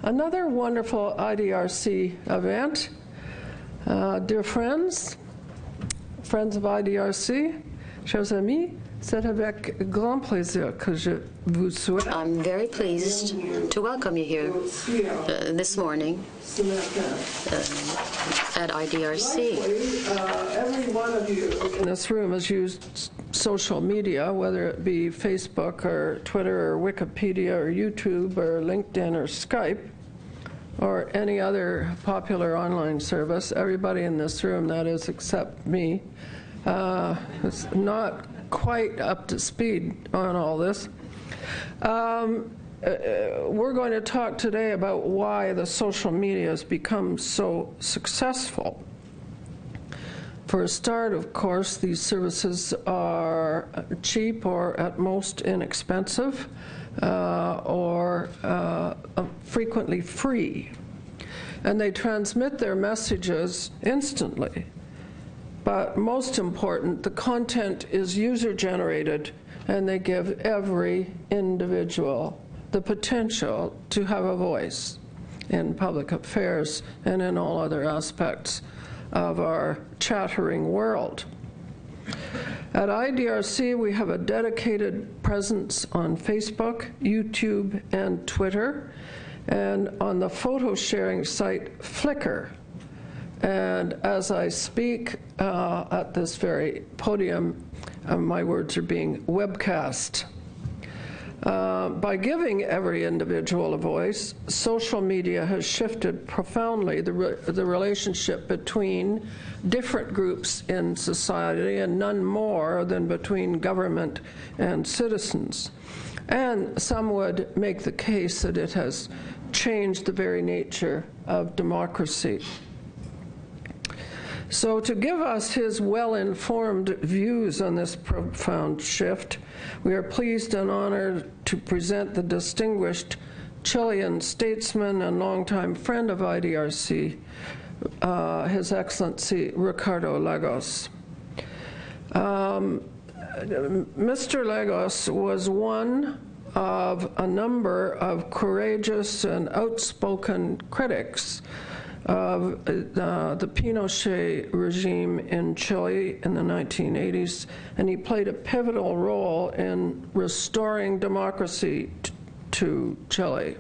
Another wonderful IDRC event. Dear friends of IDRC, chers amis, c'est avec grand plaisir que je vous souhaite. I'm very pleased to welcome you here this morning at IDRC. Every one of you in this room has used social media, whether it be Facebook or Twitter or Wikipedia or YouTube or LinkedIn or Skype or any other popular online service. Everybody in this room, that is, except me, is not quite up to speed on all this. We're going to talk today about why the social media has become so successful. For a start, of course, these services are cheap or at most inexpensive or frequently free. And they transmit their messages instantly. But most important, the content is user-generated, and they give every individual the potential to have a voice in public affairs and in all other aspects of our chattering world. At IDRC, we have a dedicated presence on Facebook, YouTube, and Twitter, and on the photo-sharing site Flickr. And as I speak at this very podium, my words are being webcast. By giving every individual a voice, social media has shifted profoundly the relationship between different groups in society, and none more than between government and citizens. And some would make the case that it has changed the very nature of democracy. So to give us his well-informed views on this profound shift, we are pleased and honored to present the distinguished Chilean statesman and longtime friend of IDRC, His Excellency Ricardo Lagos. Mr. Lagos was one of a number of courageous and outspoken critics of the Pinochet regime in Chile in the 1980s, and he played a pivotal role in restoring democracy to Chile.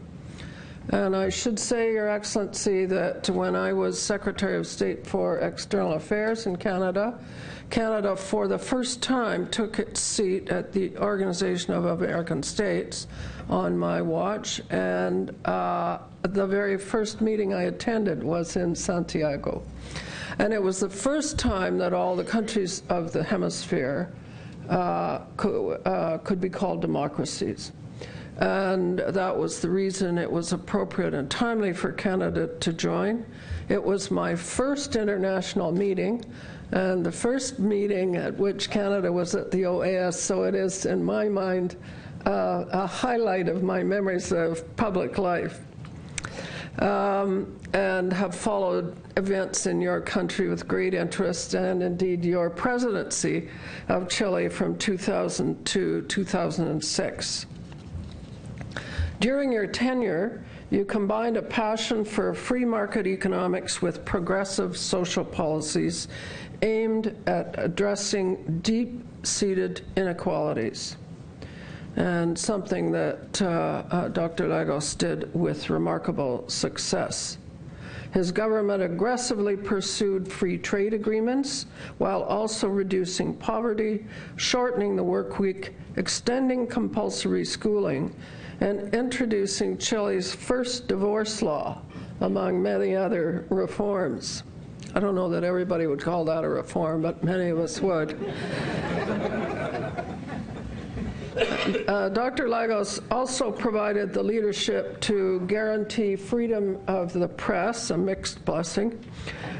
And I should say, Your Excellency, that when I was Secretary of State for External Affairs in Canada, Canada for the first time took its seat at the Organization of American States on my watch, and the very first meeting I attended was in Santiago. And it was the first time that all the countries of the hemisphere could be called democracies. And that was the reason it was appropriate and timely for Canada to join. It was my first international meeting, and the first meeting at which Canada was at the OAS, so it is, in my mind, a highlight of my memories of public life. And have followed events in your country with great interest, and indeed your presidency of Chile from 2000 to 2006. During your tenure, you combined a passion for free market economics with progressive social policies aimed at addressing deep-seated inequalities, and something that Dr. Lagos did with remarkable success. His government aggressively pursued free trade agreements while also reducing poverty, shortening the work week, extending compulsory schooling, and introducing Chile's first divorce law, among many other reforms. I don't know that everybody would call that a reform, but many of us would. Dr. Lagos also provided the leadership to guarantee freedom of the press, a mixed blessing,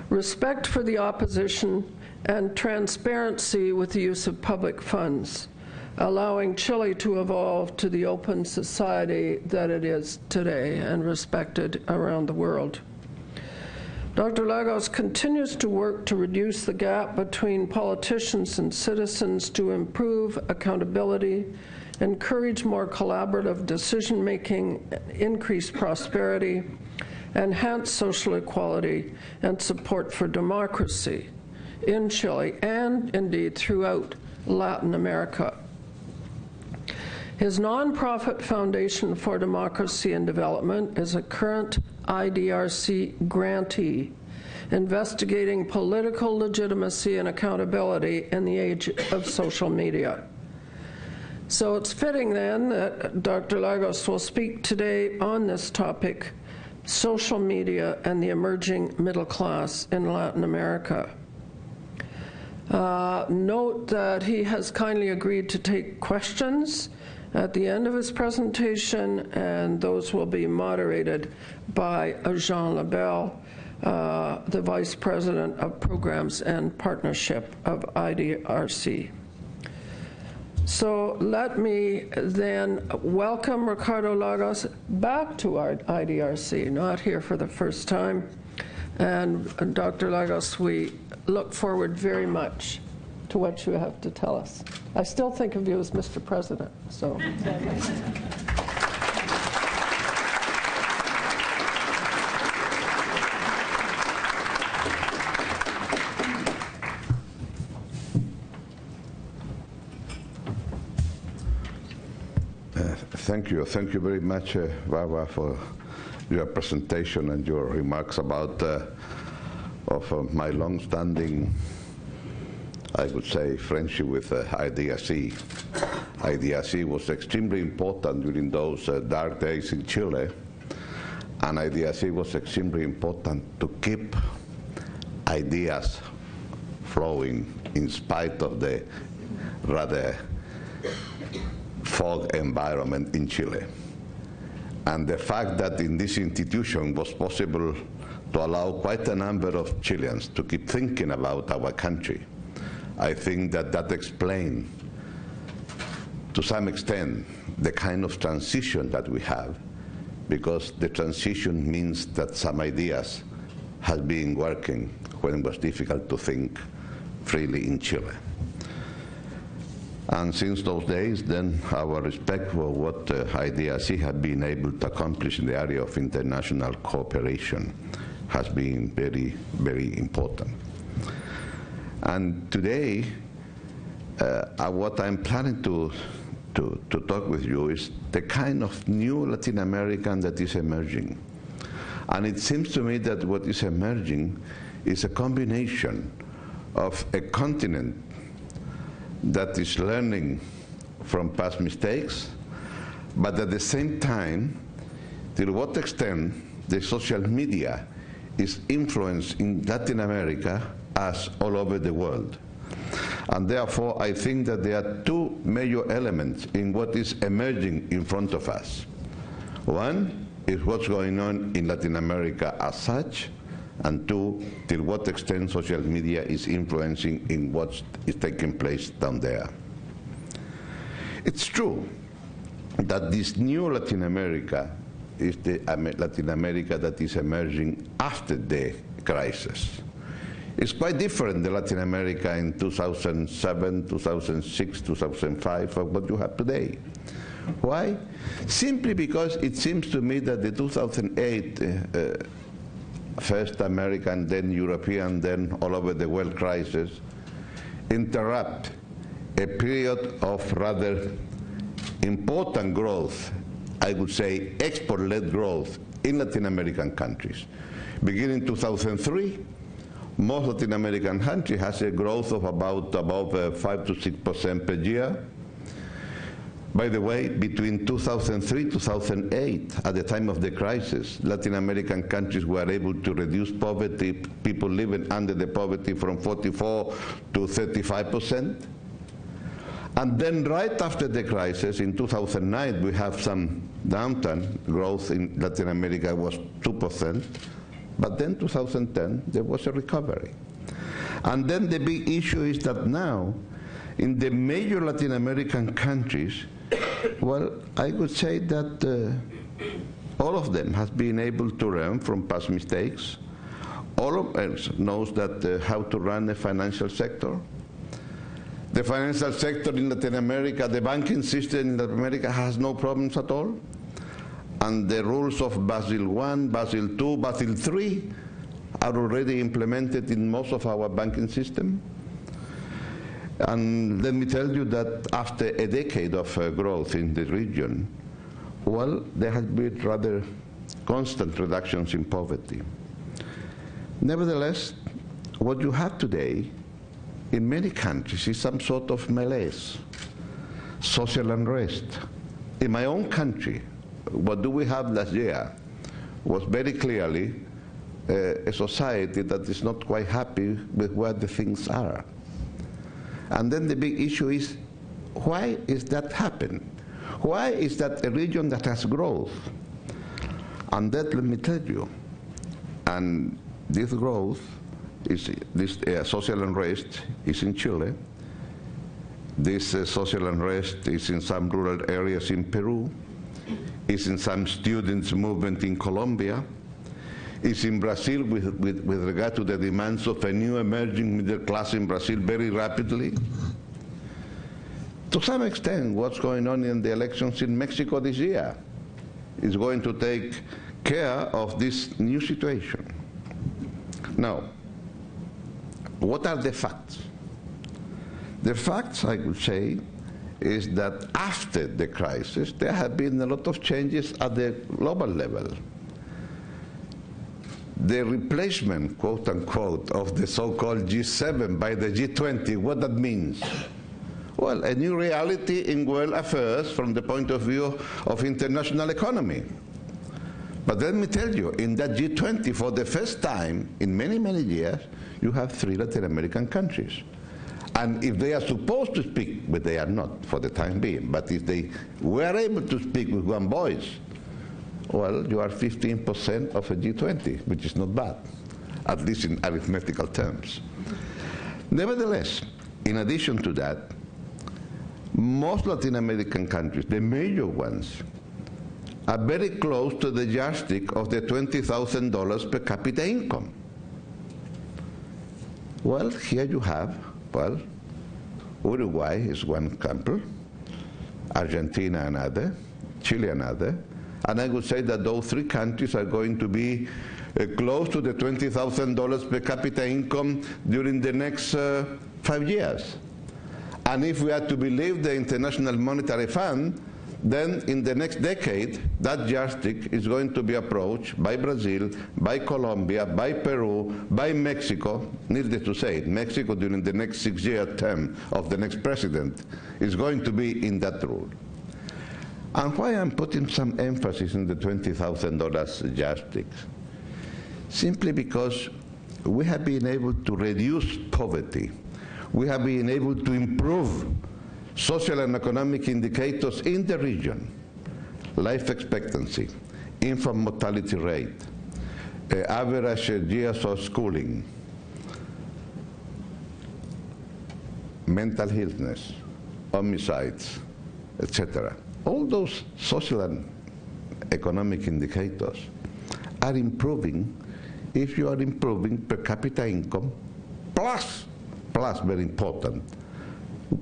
respect for the opposition, and transparency with the use of public funds, allowing Chile to evolve to the open society that it is today and respected around the world. Dr. Lagos continues to work to reduce the gap between politicians and citizens to improve accountability, encourage more collaborative decision-making, increase prosperity, enhance social equality, and support for democracy in Chile and, indeed, throughout Latin America. His nonprofit Foundation for Democracy and Development is a current IDRC grantee investigating political legitimacy and accountability in the age of social media. So it's fitting then that Dr. Lagos will speak today on this topic, social media and the emerging middle class in Latin America. Note that he has kindly agreed to take questions at the end of his presentation, and those will be moderated by Jean Labelle, the Vice President of Programs and Partnership of IDRC. So let me then welcome Ricardo Lagos back to our IDRC, not here for the first time. And Dr. Lagos, we look forward very much to what you have to tell us. I still think of you as Mr. President, so. Thank you very much, Barbara, for your presentation and your remarks about my long-standing, I would say, friendship with IDRC. IDRC was extremely important during those dark days in Chile, and IDRC was extremely important to keep ideas flowing in spite of the rather fog environment in Chile. And the fact that in this institution was possible to allow quite a number of Chileans to keep thinking about our country, I think that explains, to some extent, the kind of transition that we have, because the transition means that some ideas have been working when it was difficult to think freely in Chile. And since those days, then our respect for what IDRC have been able to accomplish in the area of international cooperation has been very, very important. And today, what I'm planning to talk with you is the kind of new Latin American that is emerging. And it seems to me that what is emerging is a combination of a continent that is learning from past mistakes, but at the same time, to what extent the social media is influenced in Latin America as all over the world. And therefore, I think that there are two major elements in what is emerging in front of us. One is what's going on in Latin America as such, and two, till what extent social media is influencing in what is taking place down there. It's true that this new Latin America is the Latin America that is emerging after the crisis. It's quite different than Latin America in 2007, 2006, 2005, from what you have today. Why? Simply because it seems to me that the 2008 first American, then European, then all over the world crisis interrupt a period of rather important growth, I would say export-led growth in Latin American countries. Beginning 2003, most Latin American countries has a growth of about above 5 to 6% per year. By the way, between 2003 2008, at the time of the crisis, Latin American countries were able to reduce poverty, people living under the poverty, from 44 to 35%. And then right after the crisis, in 2009, we have some downturn. Growth in Latin America was 2%. But then 2010, there was a recovery. And then the big issue is that now, in the major Latin American countries, well, I would say that all of them have been able to learn from past mistakes. all of us knows that how to run a financial sector. The financial sector in Latin America, the banking system in Latin America has no problems at all. And the rules of Basel I, Basel II, Basel III are already implemented in most of our banking system. And let me tell you that after a decade of growth in the region, well, there has been rather constant reductions in poverty. Nevertheless, what you have today in many countries is some sort of malaise, social unrest. In my own country, what do we have last year was very clearly a society that is not quite happy with where the things are. And then the big issue is, why is that happening? Why is that a region that has growth? And that, let me tell you, and this growth, is this social unrest is in Chile. This social unrest is in some rural areas in Peru. It's in some students' movement in Colombia. It's in Brazil with regard to the demands of a new emerging middle class in Brazil very rapidly. To some extent, what's going on in the elections in Mexico this year is going to take care of this new situation. Now, what are the facts? The facts, I would say, is that after the crisis, there have been a lot of changes at the global level. The replacement, quote unquote, of the so-called G7 by the G20, what that means? Well, a new reality in world affairs from the point of view of international economy. But let me tell you, in that G20, for the first time in many, many years, you have 3 Latin American countries. And if they are supposed to speak, but they are not for the time being, but if they were able to speak with one voice, well, you are 15% of a G20, which is not bad, at least in arithmetical terms. Nevertheless, in addition to that, most Latin American countries, the major ones, are very close to the yardstick of the $20,000 per capita income. Well, here you have, well, Uruguay is one example, Argentina another, Chile another, and I would say that those 3 countries are going to be close to the $20,000 per capita income during the next 5 years. And if we are to believe the International Monetary Fund, then in the next decade, that yardstick is going to be approached by Brazil, by Colombia, by Peru, by Mexico. Needless to say, Mexico during the next 6-year term of the next president is going to be in that rule. And why I'm putting some emphasis in the $20,000 yardstick? Simply because we have been able to reduce poverty. We have been able to improve social and economic indicators in the region, life expectancy, infant mortality rate, average years of schooling, mental illness, homicides, etc. All those social and economic indicators are improving if you are improving per capita income, plus very important,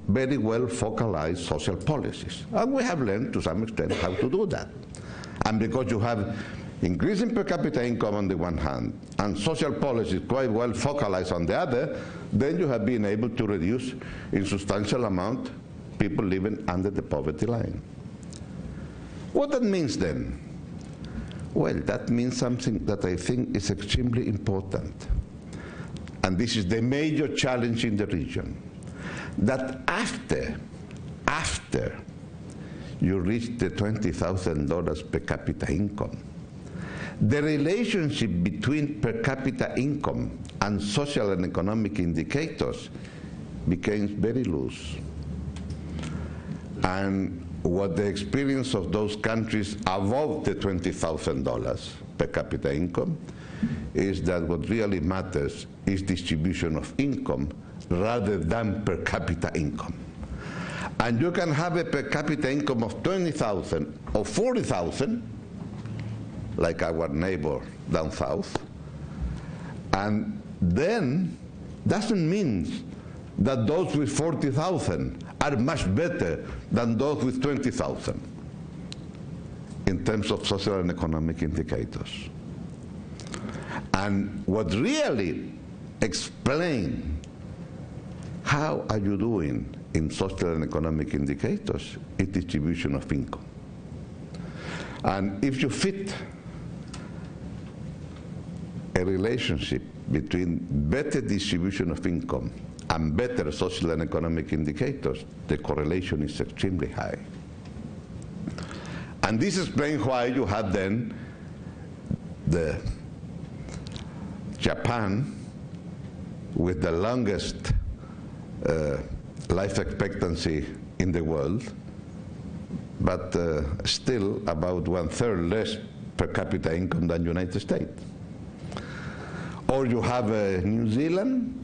very well focalized social policies. And we have learned to some extent how to do that. And because you have increasing per capita income on the one hand and social policies quite well focalized on the other, then you have been able to reduce in substantial amount people living under the poverty line. What that means then? Well, that means something that I think is extremely important. And this is the major challenge in the region. That after you reach the $20,000 per capita income, the relationship between per capita income and social and economic indicators becomes very loose. And what the experience of those countries above the $20,000 per capita income is that what really matters is distribution of income rather than per capita income. And you can have a per capita income of 20,000 or 40,000, like our neighbor down south, And then doesn't mean that those with 40,000 are much better than those with 20,000 in terms of social and economic indicators. And what really explains how are you doing in social and economic indicators is distribution of income. And if you fit a relationship between better distribution of income and better social and economic indicators, the correlation is extremely high. And this explains why you have then the Japan with the longest life expectancy in the world, but still about 1/3 less per capita income than United States. Or you have New Zealand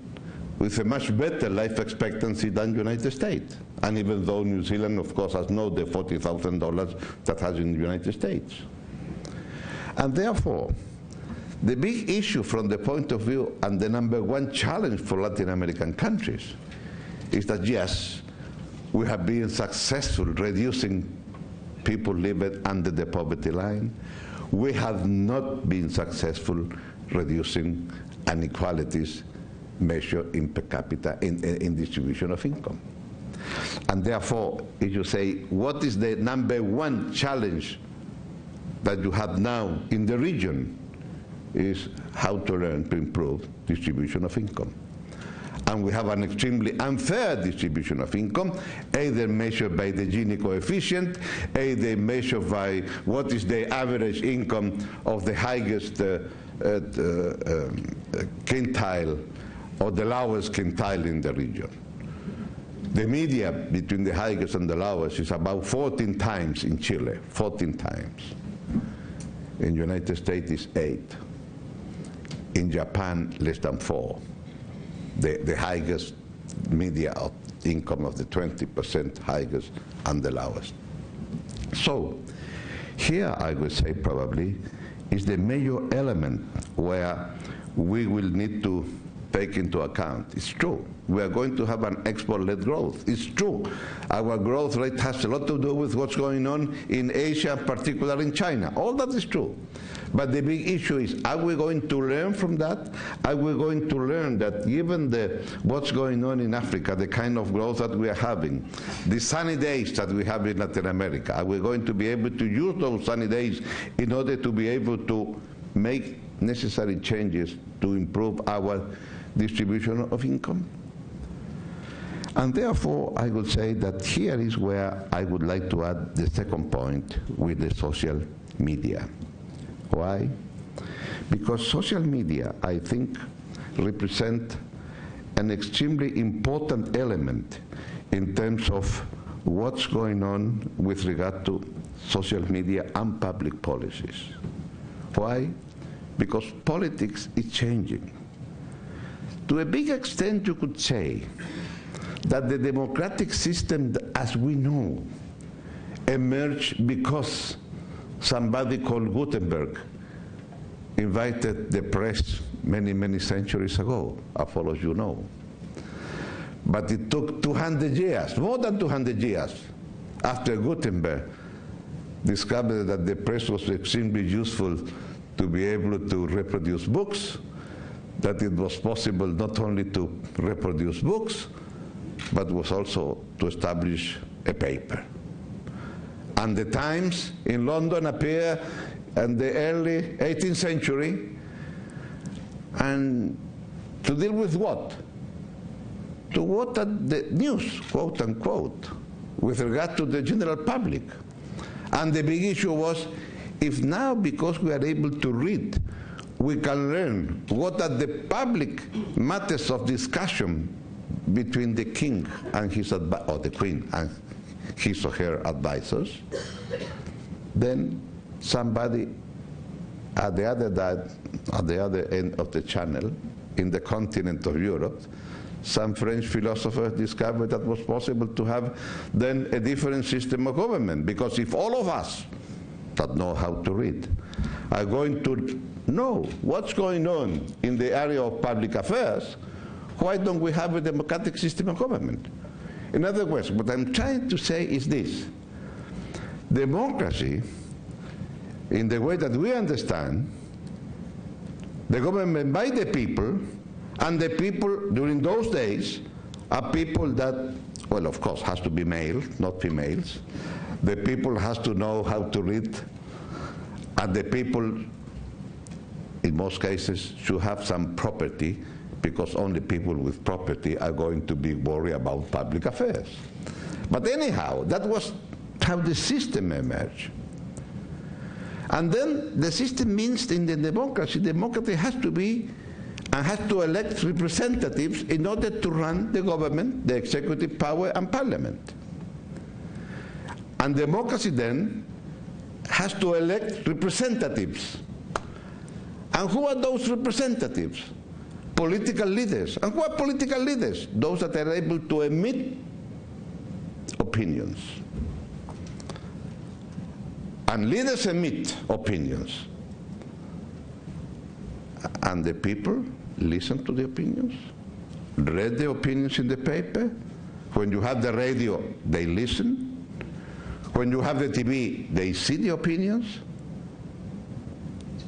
with a much better life expectancy than United States. And even though New Zealand, of course, has not the $40,000 that has in the United States. And therefore, the big issue from the point of view and the #1 challenge for Latin American countries is that, yes, we have been successful reducing people living under the poverty line. We have not been successful reducing inequalities measured in per capita in distribution of income. And therefore, if you say, what is the #1 challenge that you have now in the region, is how to learn to improve distribution of income. And we have an extremely unfair distribution of income, either measured by the Gini coefficient, either measured by what is the average income of the highest quintile or the lowest quintile in the region. The median between the highest and the lowest is about 14 times in Chile, 14 times. In the United States is 8. In Japan, less than 4. The highest media of income of the 20% highest and the lowest. So here I would say probably is the major element where we will need to take into account. It's true. We are going to have an export-led growth. It's true. Our growth rate has a lot to do with what's going on in Asia, particularly in China. All that is true. But the big issue is, are we going to learn from that? Are we going to learn that given what's going on in Africa, the kind of growth that we are having, the sunny days that we have in Latin America, are we going to be able to use those sunny days in order to be able to make necessary changes to improve our distribution of income? And therefore, I would say that here is where I would like to add the second point with the social media. Why? Because social media, I think, represent an extremely important element in terms of what's going on with regard to social media and public policies. Why? Because politics is changing. To a big extent, you could say that the democratic system, as we know, emerged because somebody called Gutenberg invited the press many, many centuries ago, as far as you know. But it took 200 years, more than 200 years, after Gutenberg discovered that the press was extremely useful to be able to reproduce books, that it was possible not only to reproduce books, but was also to establish a paper. And the Times in London appeared in the early 18th century, and to deal with what? To what are the news, quote unquote, with regard to the general public. And the big issue was, if now, because we are able to read, we can learn what are the public matters of discussion between the king and his or the queen and his or her advisors, then somebody at the other end of the channel, in the continent of Europe, some French philosophers discovered that it was possible to have then a different system of government, because if all of us that know how to read are going to know what's going on in the area of public affairs, why don't we have a democratic system of government? In other words, what I'm trying to say is this. Democracy, in the way that we understand, the government by the people, and the people during those days are people that, well, of course, has to be male, not females. The people has to know how to read, and the people, in most cases, should have some property, because only people with property are going to be worried about public affairs. But anyhow, that was how the system emerged. And then the system means in the democracy has to be and has to elect representatives in order to run the government, the executive power, and parliament. And democracy then has to elect representatives. And who are those representatives? Political leaders. And who are political leaders? Those that are able to emit opinions. And leaders emit opinions. And the people listen to the opinions, read the opinions in the paper. When you have the radio, they listen. When you have the TV, they see the opinions.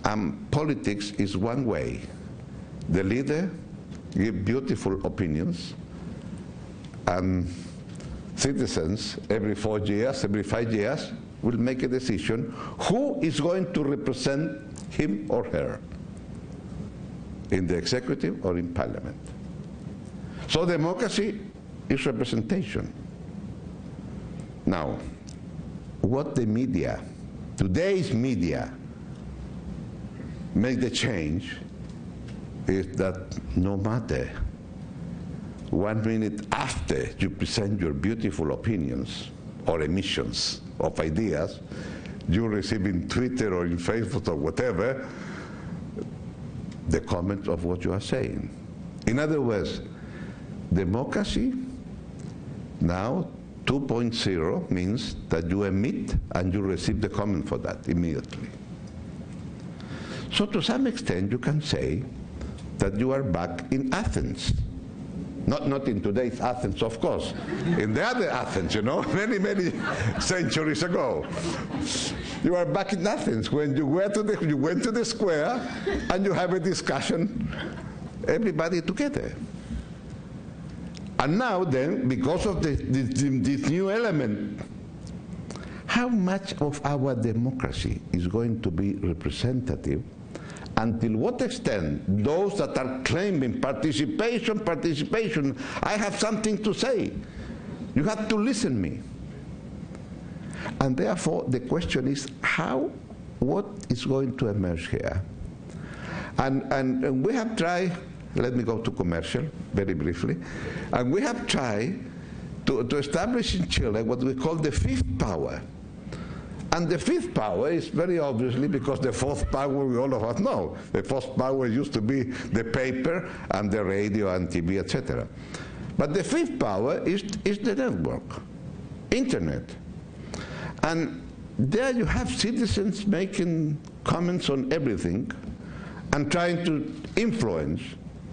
And politics is one way. The leader gives beautiful opinions, and citizens every 4 years, every 5 years, will make a decision who is going to represent him or her in the executive or in parliament. So democracy is representation. Now, what the media, today's media, make the change is that no matter 1 minute after you present your beautiful opinions or emissions of ideas, you receive in Twitter or in Facebook or whatever the comment of what you are saying. In other words, democracy now 2.0 means that you emit and you receive the comment for that immediately. So to some extent you can say that you are back in Athens. Not in today's Athens, of course. In the other Athens, you know, many, many centuries ago. You are back in Athens when you went to the square and you have a discussion, everybody together. And now then, because of this new element, how much of our democracy is going to be representative? Until what extent those that are claiming participation, I have something to say. You have to listen to me. And therefore the question is what is going to emerge here? And we have tried, let me go to commercial very briefly, and we have tried to establish in Chile what we call the fifth power. And the fifth power is very obviously because the fourth power we all of us know. The fourth power used to be the paper and the radio and TV, etc. But the fifth power is the network, internet. And there you have citizens making comments on everything and trying to influence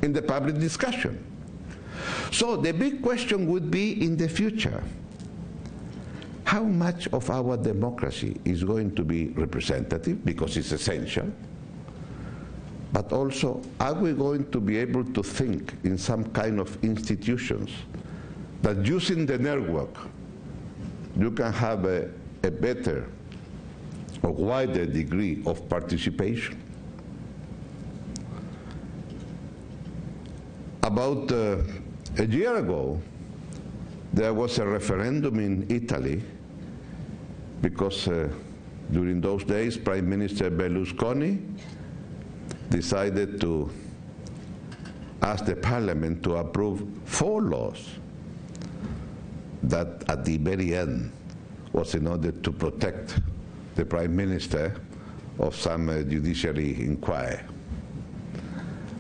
in the public discussion. So the big question would be in the future, how much of our democracy is going to be representative, because it's essential, but also are we going to be able to think in some kind of institutions that using the network you can have a better or wider degree of participation? About a year ago, there was a referendum in Italy because during those days Prime Minister Berlusconi decided to ask the parliament to approve 4 laws that at the very end was in order to protect the Prime Minister of some judiciary inquiry.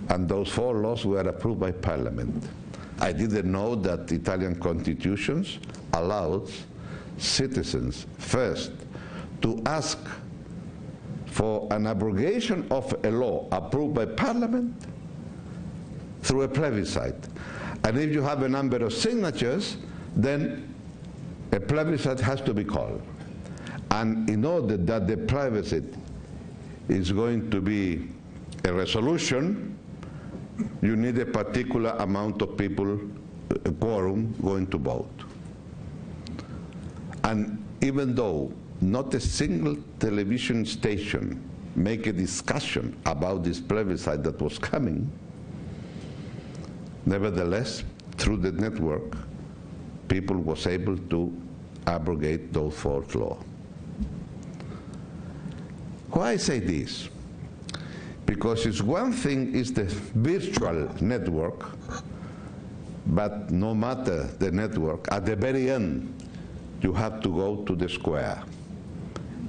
And those 4 laws were approved by parliament. I didn't know that Italian constitutions allowed citizens first to ask for an abrogation of a law approved by Parliament through a plebiscite. And if you have a number of signatures, then a plebiscite has to be called. And in order that the plebiscite is going to be a resolution, you need a particular amount of people, a quorum, going to vote. And even though not a single television station make a discussion about this plebiscite that was coming, nevertheless, through the network, people was able to abrogate those false laws. Why I say this? Because it's one thing is the virtual network, but no matter the network, at the very end, you have to go to the square,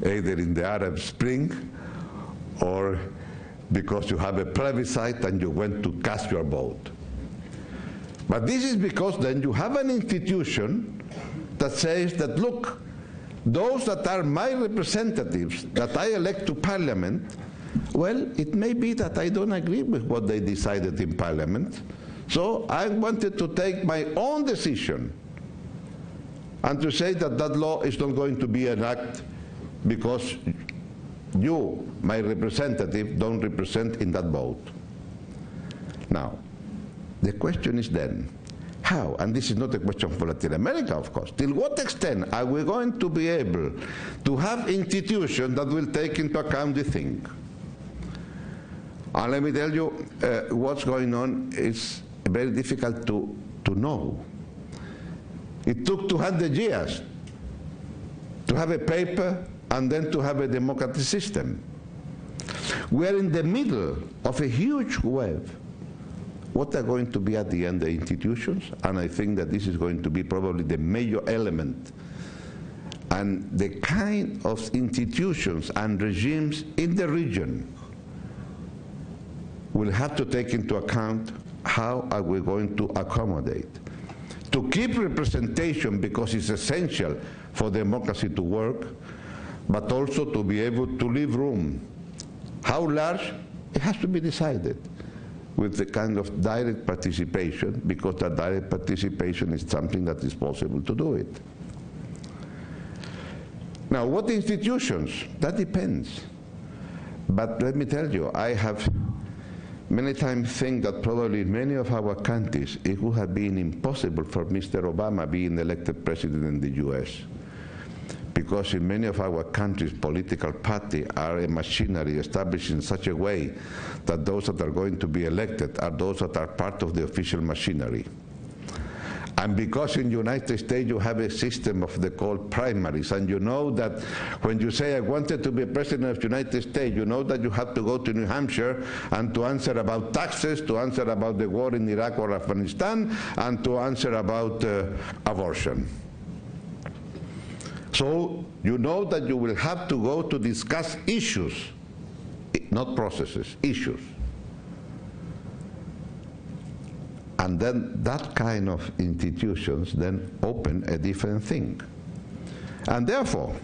either in the Arab Spring or because you have a plebiscite and you went to cast your vote. But this is because then you have an institution that says that, look, those that are my representatives that I elect to Parliament, well, it may be that I don't agree with what they decided in Parliament, so I wanted to take my own decision and to say that that law is not going to be enacted because you, my representative, don't represent in that vote. Now, the question is then, how? And this is not a question for Latin America, of course. Till what extent are we going to be able to have institutions that will take into account the thing? And let me tell you, what's going on is very difficult to know. It took 200 years to have a paper and then to have a democratic system. We are in the middle of a huge wave. What are going to be at the end the institutions? And I think that this is going to be probably the major element. And the kind of institutions and regimes in the region will have to take into account how are we going to accommodate. To keep representation because it's essential for democracy to work, but also to be able to leave room. How large? It has to be decided with the kind of direct participation, because that direct participation is something that is possible to do it. Now, what institutions? That depends. But let me tell you, I have many times think that probably in many of our countries it would have been impossible for Mr. Obama being elected president in the US. Because in many of our countries, political parties are a machinery established in such a way that those that are going to be elected are those that are part of the official machinery. And because in the United States you have a system of the called primaries, and you know that when you say I wanted to be president of the United States, you know that you have to go to New Hampshire and to answer about taxes, to answer about the war in Iraq or Afghanistan, and to answer about abortion. So you know that you will have to go to discuss issues, not processes, issues. And then that kind of institutions then open a different thing. And therefore,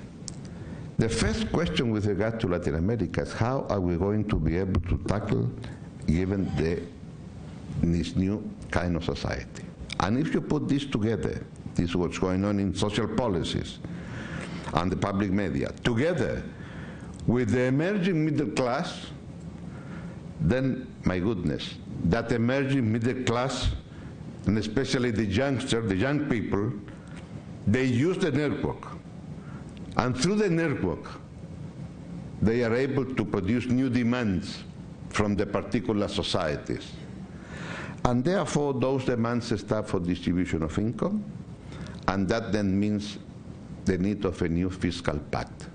the first question with regard to Latin America is how are we going to be able to tackle given this new kind of society. And if you put this together, this is what's going on in social policies and the public media, together with the emerging middle class, then, my goodness, that emerging middle class, and especially the youngsters, the young people, they use the network. And through the network, they are able to produce new demands from the particular societies. And therefore, those demands start for distribution of income, and that then means the need of a new fiscal pact.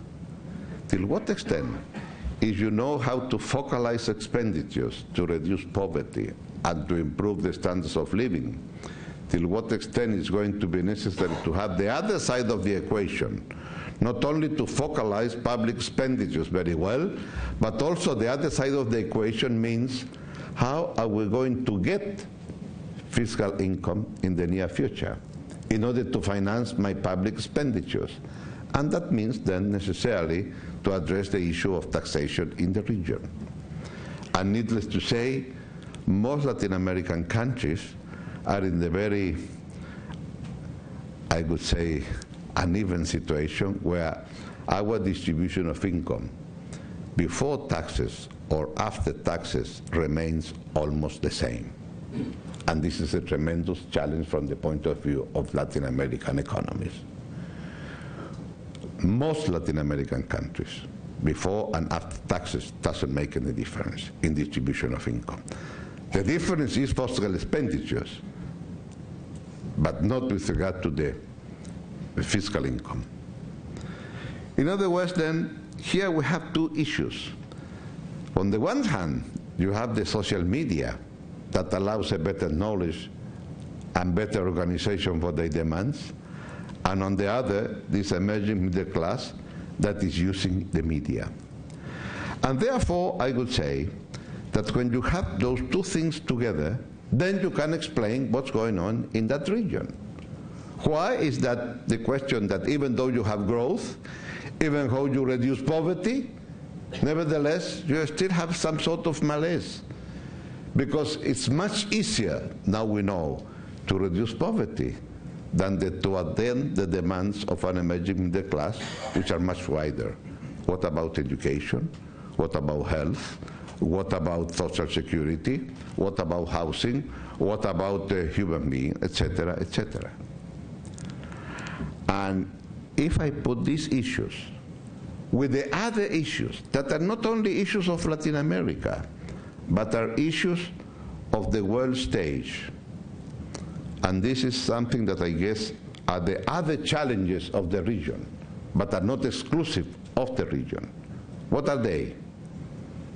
Till what extent? If you know how to focalize expenditures to reduce poverty and to improve the standards of living, till what extent is going to be necessary to have the other side of the equation, not only to focalize public expenditures very well, but also the other side of the equation means how are we going to get fiscal income in the near future in order to finance my public expenditures. And that means then necessarily to address the issue of taxation in the region. And needless to say, most Latin American countries are in the very, I would say, uneven situation where our distribution of income before taxes or after taxes remains almost the same. And this is a tremendous challenge from the point of view of Latin American economies. Most Latin American countries, before and after taxes, doesn't make any difference in distribution of income. The difference is fiscal expenditures, but not with regard to the fiscal income. In other words, then, here we have two issues. On the one hand, you have the social media that allows a better knowledge and better organization for their demands, and on the other, this emerging middle class that is using the media. And therefore, I would say that when you have those two things together, then you can explain what's going on in that region. Why is that the question that even though you have growth, even though you reduce poverty, nevertheless, you still have some sort of malaise? Because it's much easier, now we know, to reduce poverty than to attend the demands of an emerging middle class, which are much wider. What about education? What about health? What about social security? What about housing? What about the human being, etc., etc.? And if I put these issues with the other issues that are not only issues of Latin America, but are issues of the world stage, and this is something that I guess are the other challenges of the region, but are not exclusive of the region. What are they?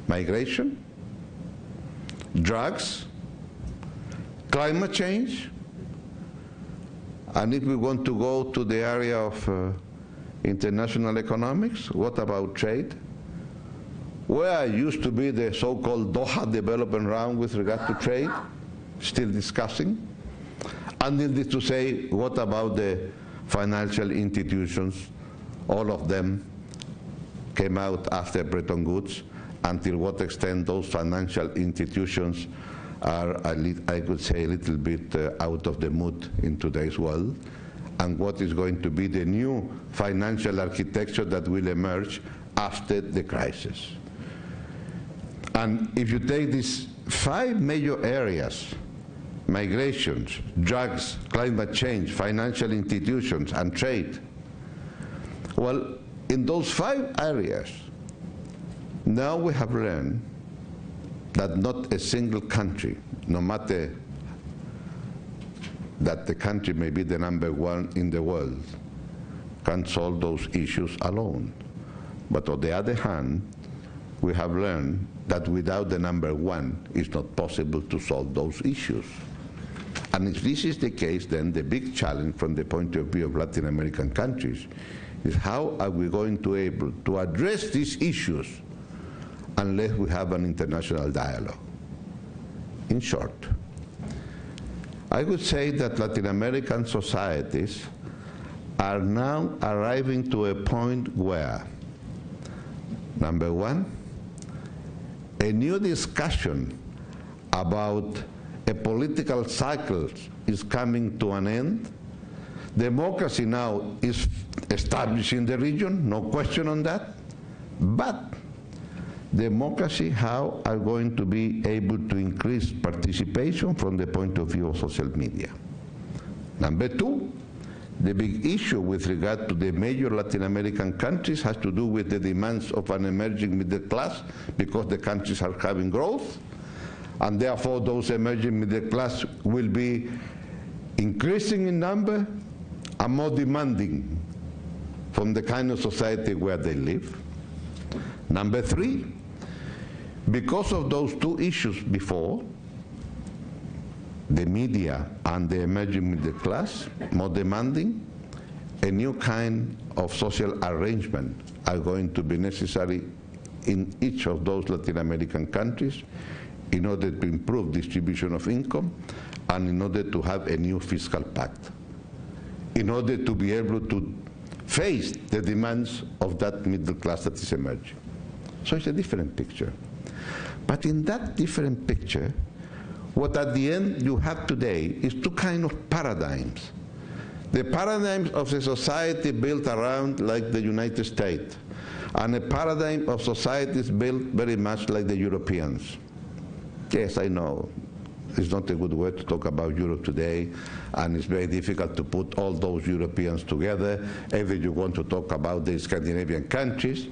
Migration, drugs, climate change, and if we want to go to the area of international economics, what about trade? Where used to be the so-called Doha development round with regard to trade, still discussing. And needless to say, what about the financial institutions? All of them came out after Bretton Woods. Until what extent those financial institutions are, I could say, a little bit out of the mood in today's world, and what is going to be the new financial architecture that will emerge after the crisis. And if you take these 5 major areas, migrations, drugs, climate change, financial institutions, and trade, well, in those 5 areas, now we have learned that not a single country, no matter that the country may be the #1 in the world, can solve those issues alone. But on the other hand, we have learned that without the #1, it's not possible to solve those issues. And if this is the case, then the big challenge from the point of view of Latin American countries is how are we going to be able to address these issues unless we have an international dialogue. In short, I would say that Latin American societies are now arriving to a point where, #1, a new discussion about a political cycle is coming to an end. Democracy now is established in the region, no question on that, but democracy, how are going to be able to increase participation from the point of view of social media? #2, the big issue with regard to the major Latin American countries has to do with the demands of an emerging middle class, because the countries are having growth, and therefore those emerging middle class will be increasing in number and more demanding from the kind of society where they live. #3, because of those 2 issues before, the media and the emerging middle class, more demanding, a new kind of social arrangement are going to be necessary in each of those Latin American countries in order to improve distribution of income and in order to have a new fiscal pact, in order to be able to face the demands of that middle class that is emerging. So it's a different picture. But in that different picture, what at the end you have today is two kind of paradigms. The paradigms of a society built around like the United States, and a paradigm of societies built very much like the Europeans. Yes, I know. It's not a good way to talk about Europe today, and it's very difficult to put all those Europeans together. Either you want to talk about the Scandinavian countries.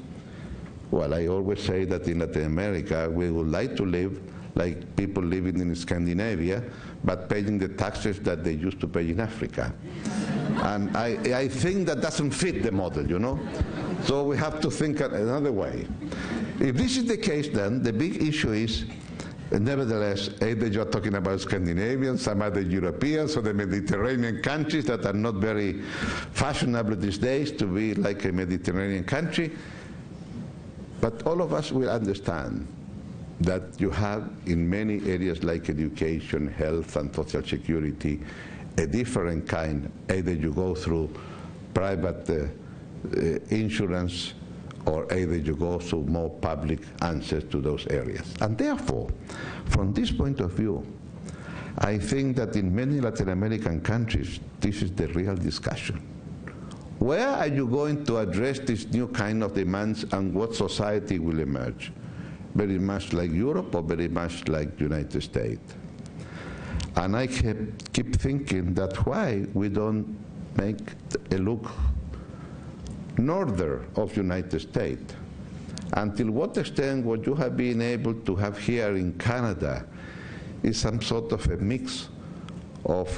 Well, I always say that in Latin America, we would like to live like people living in Scandinavia, but paying the taxes that they used to pay in Africa. And I think that doesn't fit the model, you know? So we have to think another way. If this is the case, then the big issue is, nevertheless, either you're talking about Scandinavians, some other Europeans, or the Mediterranean countries that are not very fashionable these days to be like a Mediterranean country. But all of us will understand that you have in many areas like education, health, and social security, a different kind. Either you go through private insurance, or either you go through more public answers to those areas. And therefore, from this point of view, I think that in many Latin American countries, this is the real discussion. Where are you going to address this new kind of demands, and what society will emerge? Very much like Europe, or very much like the United States? And I keep thinking that why we don't make a look northern of United States. Until what extent what you have been able to have here in Canada is some sort of a mix of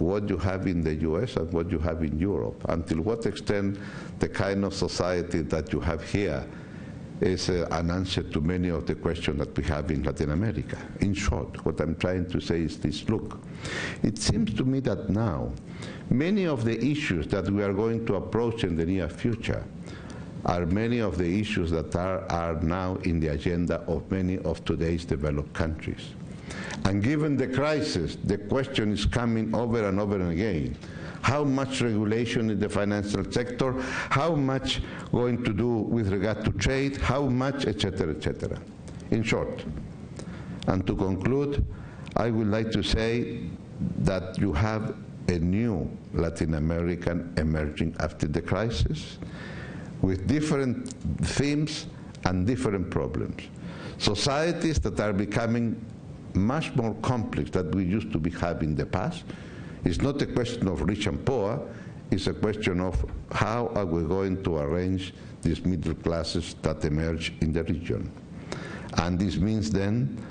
what you have in the US and what you have in Europe. Until what extent the kind of society that you have here is an answer to many of the questions that we have in Latin America. In short, what I'm trying to say is this: look, it seems to me that now many of the issues that we are going to approach in the near future are many of the issues that are now in the agenda of many of today's developed countries. And given the crisis, the question is coming over and over again. How much regulation in the financial sector? How much going to do with regard to trade? How much, etc., etc. In short, and to conclude, I would like to say that you have a new Latin American emerging after the crisis with different themes and different problems. Societies that are becoming much more complex than we used to be having in the past. It's not a question of rich and poor, it's a question of how are we going to arrange these middle classes that emerge in the region. And this means then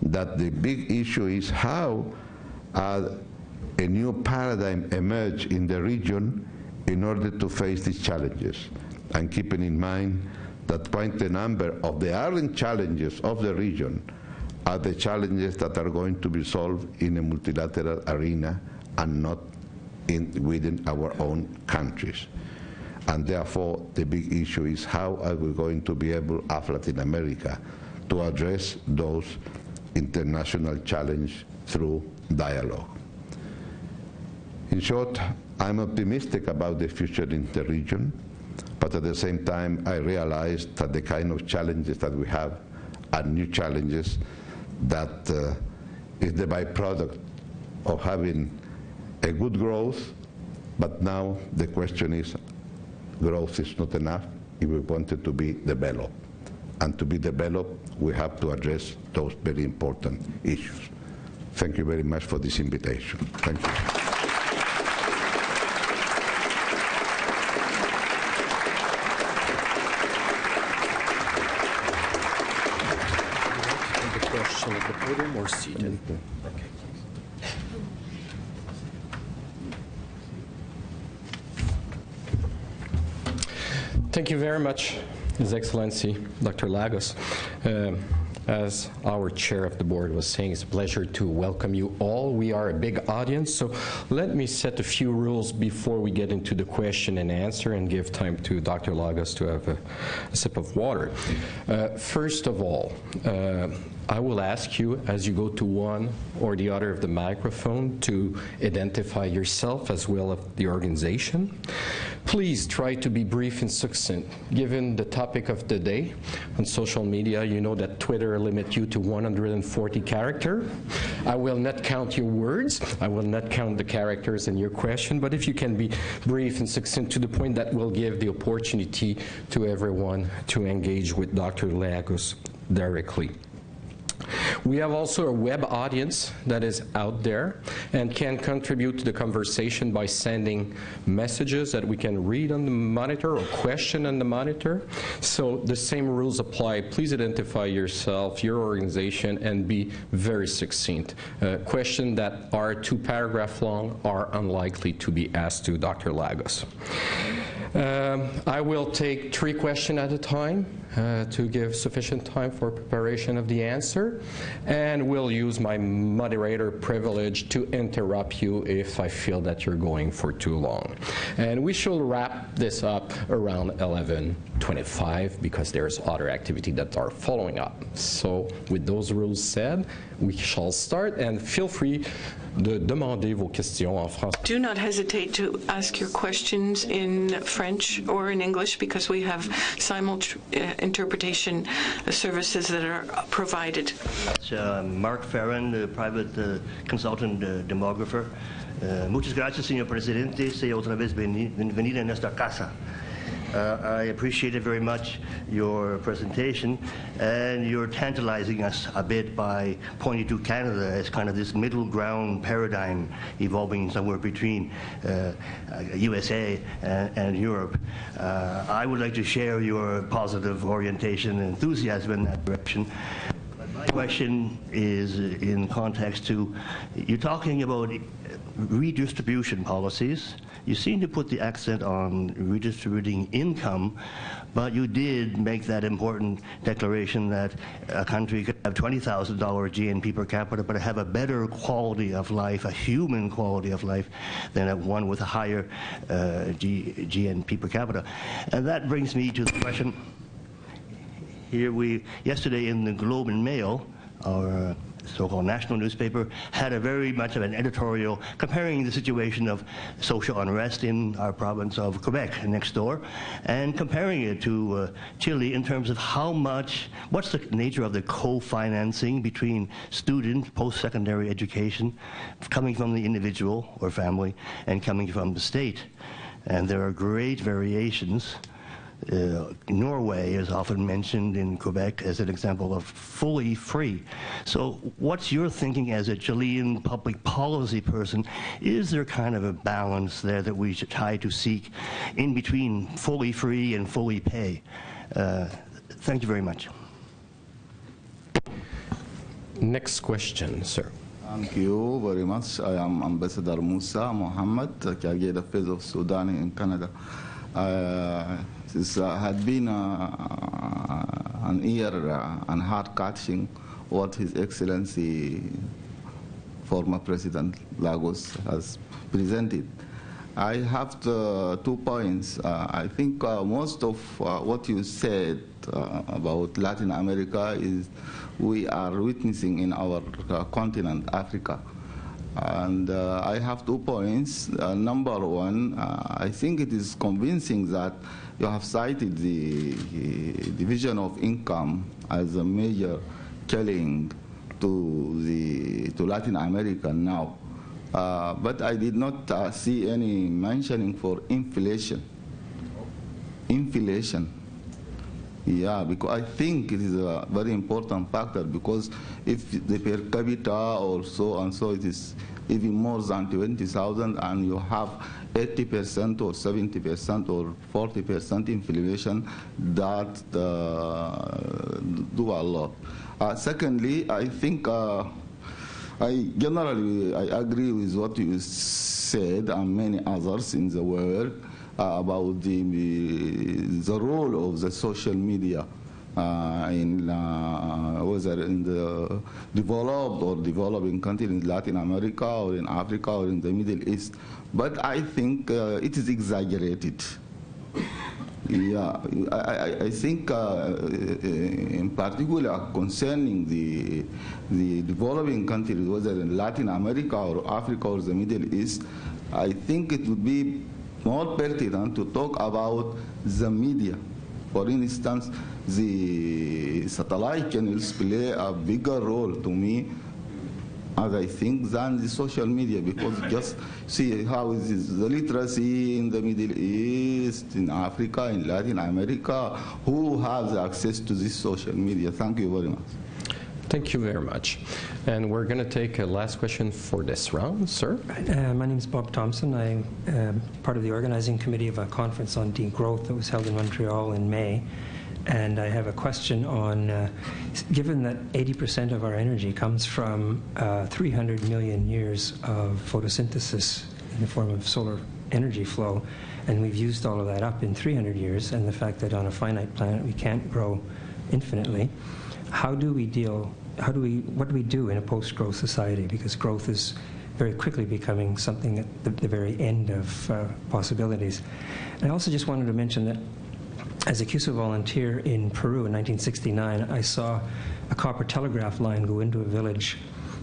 that the big issue is how a new paradigm emerge in the region in order to face these challenges. And keeping in mind that quite a number of the current challenges of the region are the challenges that are going to be solved in a multilateral arena and not within our own countries. And therefore, the big issue is how are we going to be able, as Latin America, to address those international challenges through dialogue. In short, I'm optimistic about the future in the region, but at the same time, I realize that the kind of challenges that we have are new challenges that is the byproduct of having a good growth, but now the question is, growth is not enough if we want it to be developed. And to be developed, we have to address those very important issues. Thank you very much for this invitation. Thank you. At the podium or seated? Okay. Thank you very much, His Excellency, Dr. Lagos. As our chair of the board was saying, it's a pleasure to welcome you all. We are a big audience, so let me set a few rules before we get into the question and answer and give time to Dr. Lagos to have a sip of water. First of all, I will ask you, as you go to one or the other of the microphone, to identify yourself as well as the organization. Please try to be brief and succinct. Given the topic of the day on social media, you know that Twitter limits you to 140 characters. I will not count your words. I will not count the characters in your question, but if you can be brief and succinct to the point, that will give the opportunity to everyone to engage with Dr. Lagos directly. We have also a web audience that is out there and can contribute to the conversation by sending messages that we can read on the monitor or question on the monitor. So the same rules apply. Please identify yourself, your organization, and be very succinct. Questions that are 2 paragraphs long are unlikely to be asked to Dr. Lagos. I will take 3 questions at a time to give sufficient time for preparation of the answer, and will use my moderator privilege to interrupt you if I feel that you're going for too long. And we shall wrap this up around 11:25 because there's other activity that are following up. So with those rules said, we shall start, and feel free de demander vos questions en français. Do not hesitate to ask your questions in French or in English because we have interpretation services that are provided. Mark Farron, the private consultant demographer. Muchas gracias, señor presidente. Sea otra vez bienvenida en esta casa. I appreciated very much your presentation, and you're tantalizing us a bit by pointing to Canada as kind of this middle ground paradigm evolving somewhere between USA and Europe. I would like to share your positive orientation and enthusiasm in that direction. My question is in context to, you're talking about redistribution policies. You seem to put the accent on redistributing income, but you did make that important declaration that a country could have $20,000 GNP per capita, but have a better quality of life, a human quality of life, than one with a higher GNP per capita. And that brings me to the question. Here yesterday in the Globe and Mail, our so-called national newspaper, had a very much of an editorial comparing the situation of social unrest in our province of Quebec next door, and comparing it to Chile in terms of what's the nature of the co-financing between student post-secondary education coming from the individual or family and coming from the state. And there are great variations. Norway is often mentioned in Quebec as an example of fully free. So what's your thinking as a Chilean public policy person? Is there kind of a balance there that we should try to seek in between fully free and fully pay? Thank you very much. Next question, sir. Thank you very much. I am Ambassador Musa Mohammed, caregiver affairs of Sudan in Canada. This had been an year and heart-catching what His Excellency former President Lagos has presented. I have 2 points. I think most of what you said about Latin America is we are witnessing in our continent, Africa. And I have 2 points. Number 1, I think it is convincing that you have cited the division of income as a major killing to Latin America now. But I did not see any mentioning for inflation. Inflation. Yeah, because I think it is a very important factor, because if the per capita or so and so, it is even more than 20,000, and you have 80% or 70% or 40% inflation, that do a lot. Secondly, I think I agree with what you said and many others in the world about the role of the social media whether in the developed or developing countries in Latin America or in Africa or in the Middle East. But I think it is exaggerated. Yeah, I think in particular concerning the developing countries, whether in Latin America or Africa or the Middle East, I think it would be more pertinent to talk about the media. For instance, the satellite channels play a bigger role to me, as I think, than the social media, because just see how is the literacy in the Middle East, in Africa, in Latin America, who has access to this social media. Thank you very much. Thank you very much. And we're going to take a last question for this round. Sir? My name is Bob Thompson. I'm part of the organizing committee of a conference on degrowth that was held in Montreal in May. And I have a question on, given that 80% of our energy comes from 300 million years of photosynthesis in the form of solar energy flow, and we've used all of that up in 300 years, and the fact that on a finite planet we can't grow infinitely, what do we do in a post-growth society? Because growth is very quickly becoming something at the very end of possibilities. And I also just wanted to mention that as a CUSO volunteer in Peru in 1969, I saw a copper telegraph line go into a village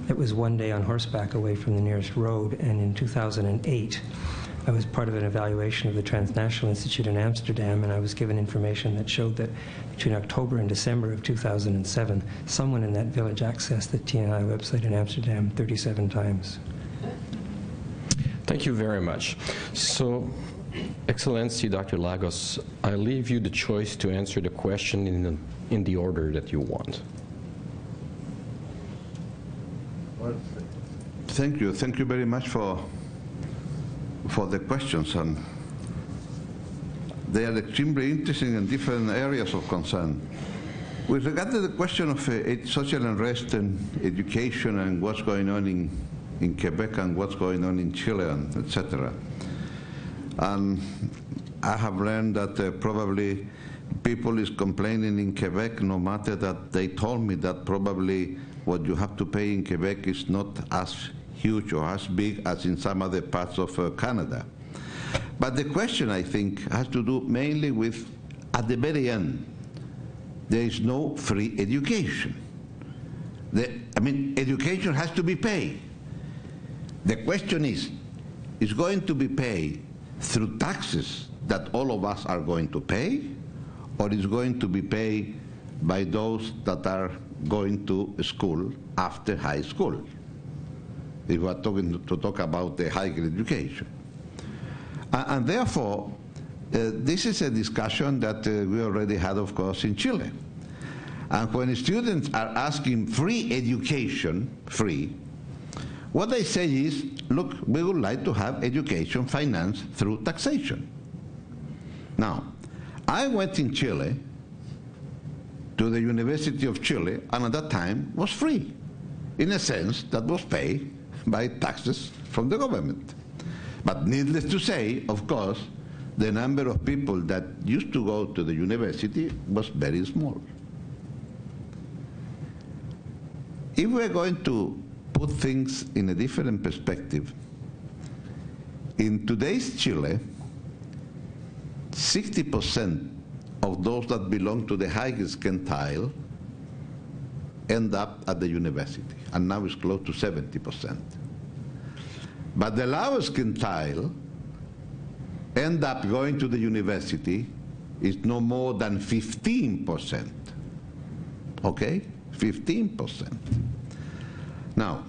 that was one day on horseback away from the nearest road, and in 2008, I was part of an evaluation of the Transnational Institute in Amsterdam, and I was given information that showed that between October and December of 2007, someone in that village accessed the TNI website in Amsterdam 37 times. Thank you very much. So, Excellency Dr. Lagos, I leave you the choice to answer the question in the order that you want. Thank you. Thank you very much for the questions. And they are extremely interesting in different areas of concern. With regard to the question of social unrest and education and what's going on in Quebec and what's going on in Chile, etc. And I have learned that probably people is complaining in Quebec, no matter that they told me that probably what you have to pay in Quebec is not as huge or as big as in some other parts of Canada. But the question, I think, has to do mainly with, at the very end, there is no free education. Education has to be paid. The question is going to be paid through taxes that all of us are going to pay, or is going to be paid by those that are going to school after high school, if we are talk about the higher education. And therefore, this is a discussion that we already had, of course, in Chile. And when students are asking free education, what they say is, look, we would like to have education financed through taxation. Now, I went in Chile to the University of Chile, and at that time was free, in a sense that was paid by taxes from the government. But needless to say, of course, the number of people that used to go to the university was very small. If we're going to put things in a different perspective, in today's Chile, 60% of those that belong to the highest quintile end up at the university, and now it's close to 70%. But the lowest quintile end up going to the university is no more than 15%. Okay? 15%. Now,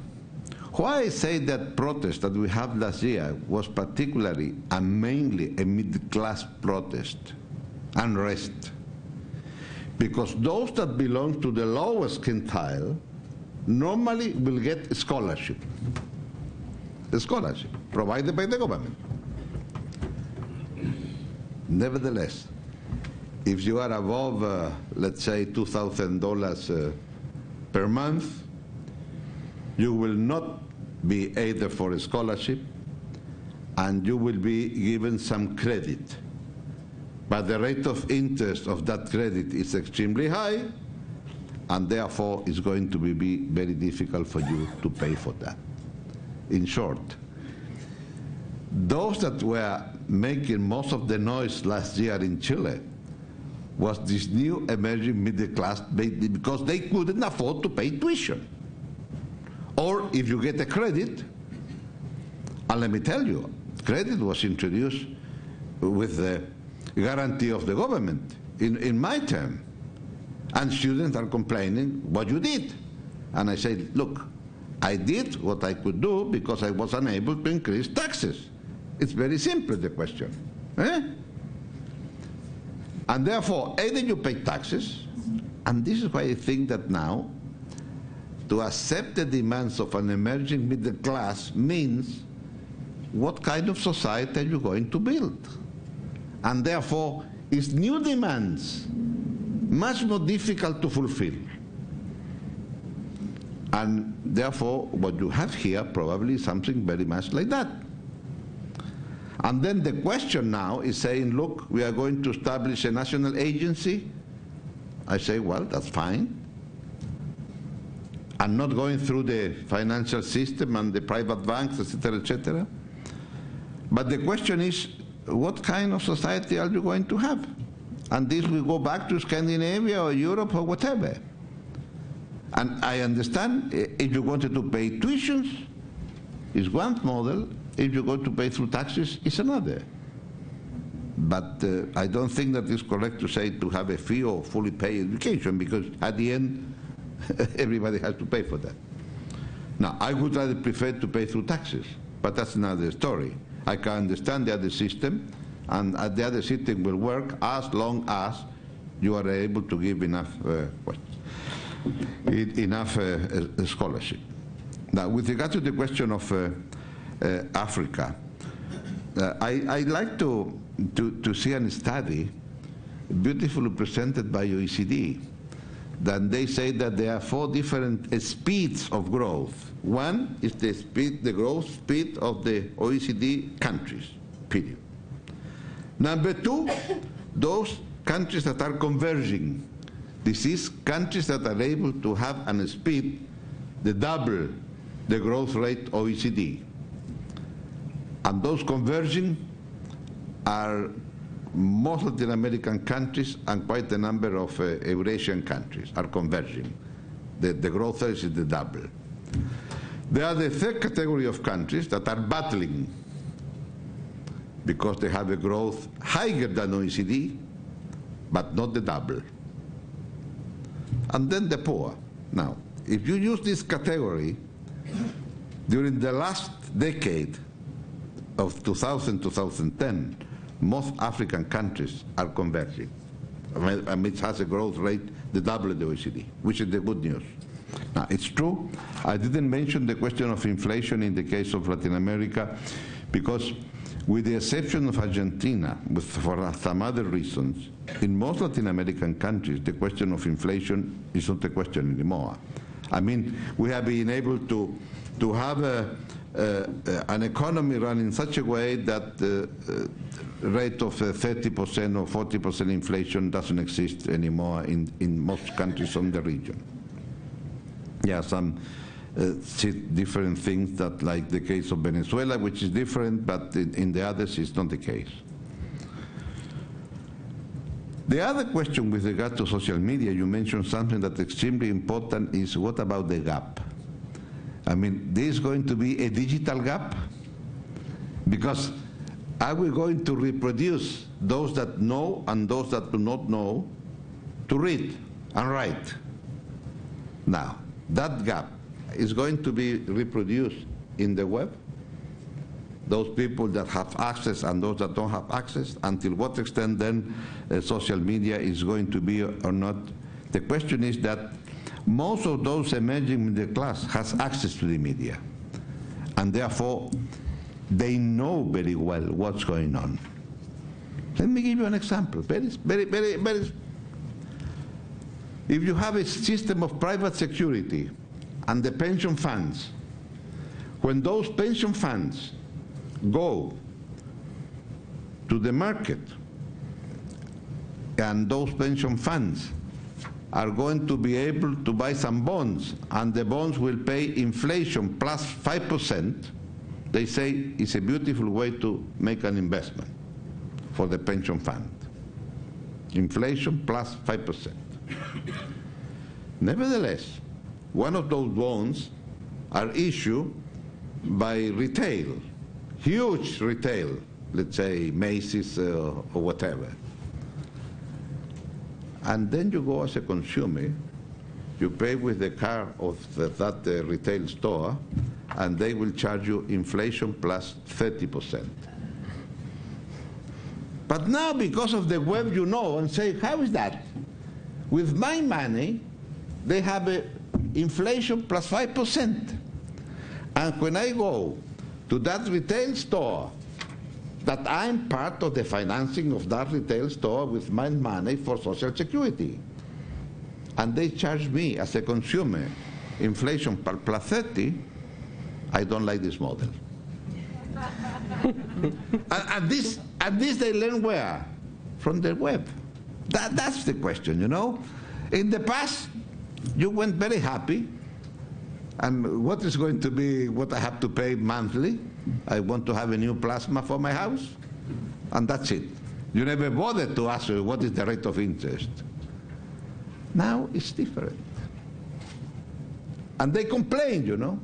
why I say that protest that we had last year was particularly and mainly a middle-class protest, unrest, because those that belong to the lowest quintile normally will get a scholarship provided by the government. Nevertheless, if you are above, let's say, $2,000 per month, you will not be either for a scholarship, and you will be given some credit. But the rate of interest of that credit is extremely high, and therefore it's going to be very difficult for you to pay for that. In short, those that were making most of the noise last year in Chile was this new emerging middle class, because they couldn't afford to pay tuition. Or if you get a credit, and let me tell you, credit was introduced with the guarantee of the government in my term. And students are complaining what you did. And I say, look, I did what I could do because I was unable to increase taxes. It's very simple, the question. And therefore, either you pay taxes, and this is why I think that now, to accept the demands of an emerging middle class means what kind of society are you going to build? And therefore, it's new demands, much more difficult to fulfill. And therefore, what you have here probably is something very much like that. And then the question now is saying, look, we are going to establish a national agency. I say, well, that's fine. I'm not going through the financial system and the private banks, etc., etc. But the question is, what kind of society are you going to have? And this will go back to Scandinavia or Europe or whatever. And I understand if you wanted to pay tuitions, is one model. If you're going to pay through taxes, it's another. But I don't think that it's correct to say to have a fee or fully pay education, because at the end, everybody has to pay for that. Now, I would rather prefer to pay through taxes, but that's another story. I can understand the other system, and the other system will work as long as you are able to give enough scholarship. Now, with regard to the question of Africa, I'd like to see a study beautifully presented by OECD. That they say that there are 4 different speeds of growth. One is the growth speed of the OECD countries, period. Number 2, those countries that are converging. This is countries that are able to have a speed the double the growth rate OECD. And those converging are most Latin American countries and quite a number of Eurasian countries are converging. The growth rate is the double. There are the third category of countries that are battling because they have a growth higher than OECD, but not the double. And then the poor. Now, if you use this category, during the last decade of 2000-2010, most African countries are converging. I mean, it has a growth rate the double of the OECD, which is the good news. Now, it's true, I didn't mention the question of inflation in the case of Latin America, because with the exception of Argentina, for some other reasons, in most Latin American countries, the question of inflation is not a question anymore. I mean, we have been able to have an economy run in such a way that the rate of 30% or 40% inflation doesn't exist anymore in most countries on the region. There are some different things that, like the case of Venezuela, which is different, but in the others it's not the case. The other question with regard to social media, you mentioned something that's extremely important, is what about the gap? I mean, this is going to be a digital gap? Because are we going to reproduce those that know and those that do not know to read and write? Now, that gap is going to be reproduced in the web? Those people that have access and those that don't have access, until what extent then social media is going to be or not? The question is that most of those emerging middle class has access to the media, and therefore they know very well what's going on. Let me give you an example. If you have a system of private security and the pension funds, when those pension funds go to the market, and those pension funds are going to be able to buy some bonds, and the bonds will pay inflation plus 5%, they say it's a beautiful way to make an investment for the pension fund. Inflation plus 5%. Nevertheless, one of those bonds are issued by retail, huge retail, let's say, Macy's or whatever. And then you go as a consumer, you pay with the card of that retail store, and they will charge you inflation plus 30%. But now, because of the web, you know, and say, how is that? With my money, they have a inflation plus 5%. And when I go to that retail store, that I'm part of the financing of that retail store with my money for Social Security. And they charge me as a consumer inflation plus 30, I don't like this model. and this they learn where? From the web. That's the question, you know. In the past, you went very happy, and what is going to be what I have to pay monthly? I want to have a new plasma for my house, and that's it. You never bothered to ask what is the rate of interest. Now it's different. And they complain, you know.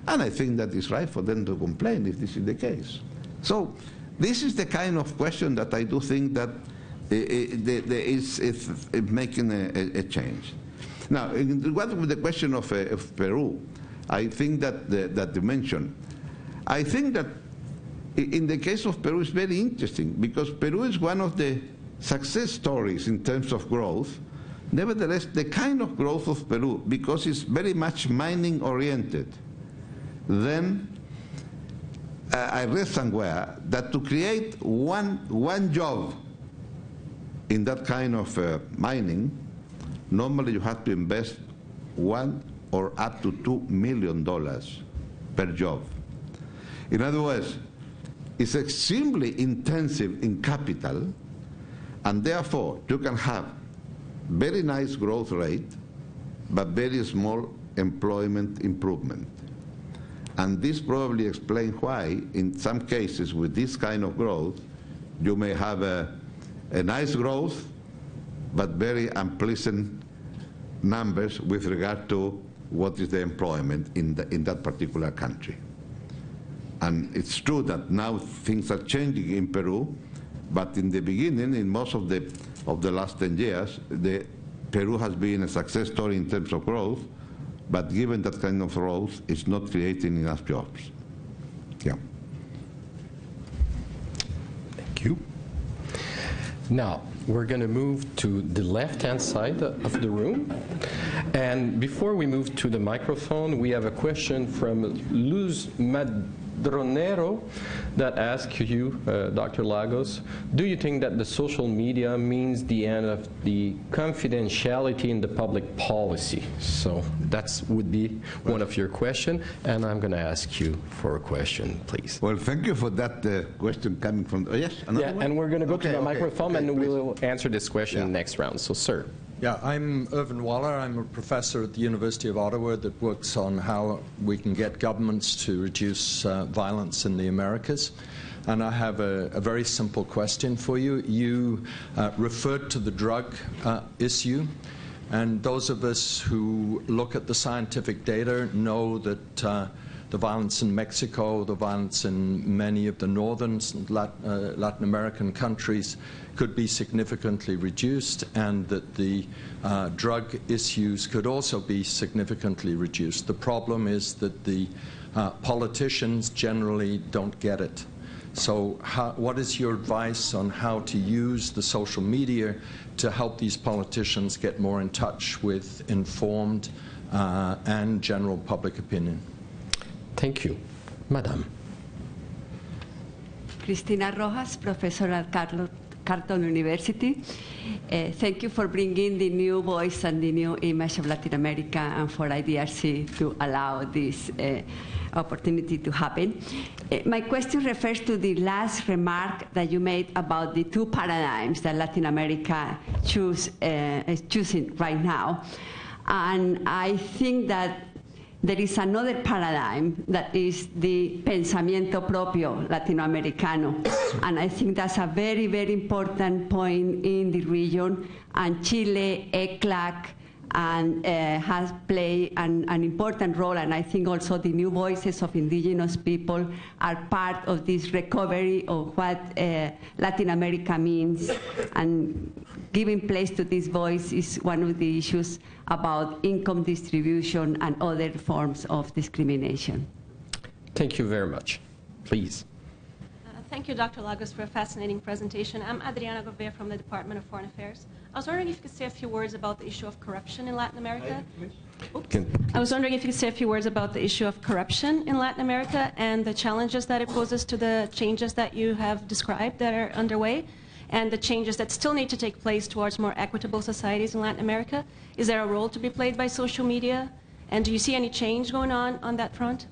And I think that it's right for them to complain if this is the case. So this is the kind of question that I do think that is making a change. Now, what the question of Peru, I think that you mentioned, I think that in the case of Peru it's very interesting because Peru is one of the success stories in terms of growth. Nevertheless, the kind of growth of Peru, because it's very much mining oriented, then I read somewhere that to create one job in that kind of mining, normally you have to invest $1 or up to $2 million per job. In other words, it's extremely intensive in capital, and therefore you can have very nice growth rate, but very small employment improvement. And this probably explains why, in some cases with this kind of growth, you may have a nice growth, but very unpleasant numbers with regard to what is the employment in that particular country. And it's true that now things are changing in Peru, but in the beginning, in most of the last 10 years, Peru has been a success story in terms of growth, but given that kind of growth, it's not creating enough jobs. Yeah. Thank you. Now, we're going to move to the left-hand side of the room. And before we move to the microphone, we have a question from Luz Madronero that asks you, Dr. Lagos, do you think that the social media means the end of the confidentiality in the public policy? So that would be one of your questions, and I'm going to ask you for a question, please. Well, thank you for that question coming from, yes? Yeah, one? And we're going to go to the microphone, and please. we'll answer this question in the next round. So, sir. Yeah, I'm Irvin Waller. I'm a professor at the University of Ottawa that works on how we can get governments to reduce violence in the Americas. And I have a very simple question for you. You referred to the drug issue. And those of us who look at the scientific data know that the violence in Mexico, the violence in many of the northern Latin American countries could be significantly reduced, and that the drug issues could also be significantly reduced. The problem is that the politicians generally don't get it. So what is your advice on how to use the social media to help these politicians get more in touch with informed and general public opinion? Thank you. Madam. Cristina Rojas, professor at Carleton University. Thank you for bringing the new voice and the new image of Latin America, and for IDRC to allow this opportunity to happen. My question refers to the last remark that you made about the two paradigms that Latin America is choosing right now. And I think that there is another paradigm that is the pensamiento propio latinoamericano. And I think that's a very, very important point in the region. And Chile, ECLAC, and has played an important role. And I think also the new voices of indigenous people are part of this recovery of what Latin America means. And giving place to this voice is one of the issues about income distribution and other forms of discrimination. Thank you very much. Please. Thank you, Dr. Lagos, for a fascinating presentation. I'm Adriana Gouveia from the Department of Foreign Affairs. I was wondering if you could say a few words about the issue of corruption in Latin America. I was wondering if you could say a few words about the issue of corruption in Latin America and the challenges that it poses to the changes that you have described that are underway, and the changes that still need to take place towards more equitable societies in Latin America. Is there a role to be played by social media? And do you see any change going on that front?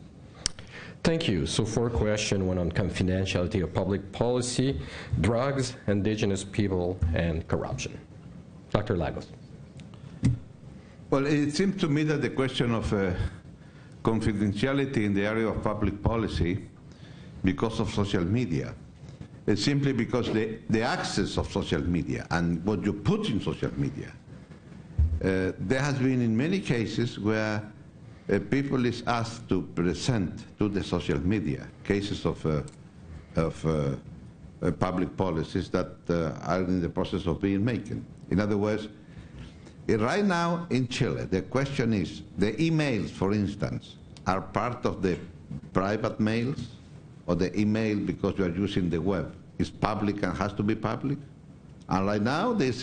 Thank you. So for a question, one on confidentiality of public policy, drugs, indigenous people, and corruption. Dr. Lagos. Well, it seems to me that the question of confidentiality in the area of public policy, because of social media, is simply because the access of social media and what you put in social media, there has been in many cases where people is asked to present to the social media cases of public policies that are in the process of being made. In other words, right now in Chile, the question is, the emails, for instance, are part of the private mails, or the email, because you are using the web, is public and has to be public? And right now, this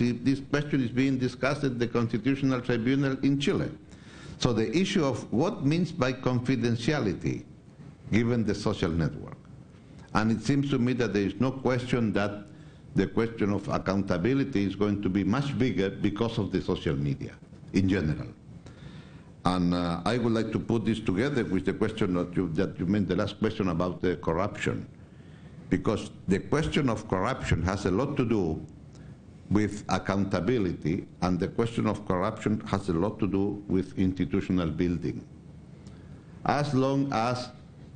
question is being discussed at the Constitutional Tribunal in Chile. So the issue of what means by confidentiality, given the social network. And it seems to me that there is no question that the question of accountability is going to be much bigger because of the social media in general. And I would like to put this together with the question that you made, the last question about the corruption. Because the question of corruption has a lot to do with accountability, and the question of corruption has a lot to do with institutional building. As long as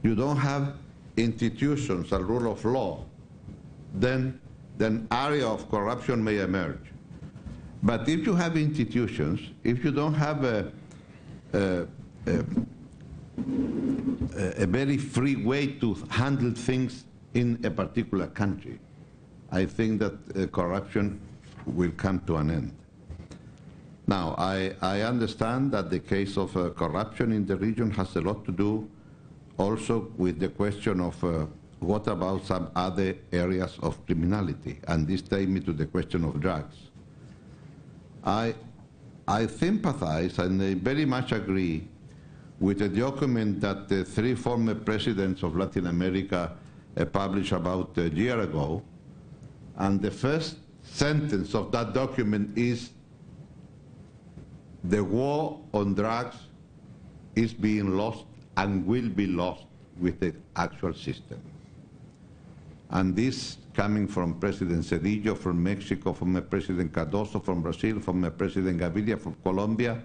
you don't have institutions and rule of law, then area of corruption may emerge. But if you have institutions, if you don't have a very free way to handle things in a particular country, I think that corruption will come to an end. Now, I understand that the case of corruption in the region has a lot to do also with the question of what about some other areas of criminality, and this takes me to the question of drugs. I sympathize and I very much agree with a document that the 3 former presidents of Latin America published about a year ago, and the first sentence of that document is, the war on drugs is being lost and will be lost with the actual system. And this coming from President Cedillo from Mexico, from President Cardoso from Brazil, from President Gaviria from Colombia,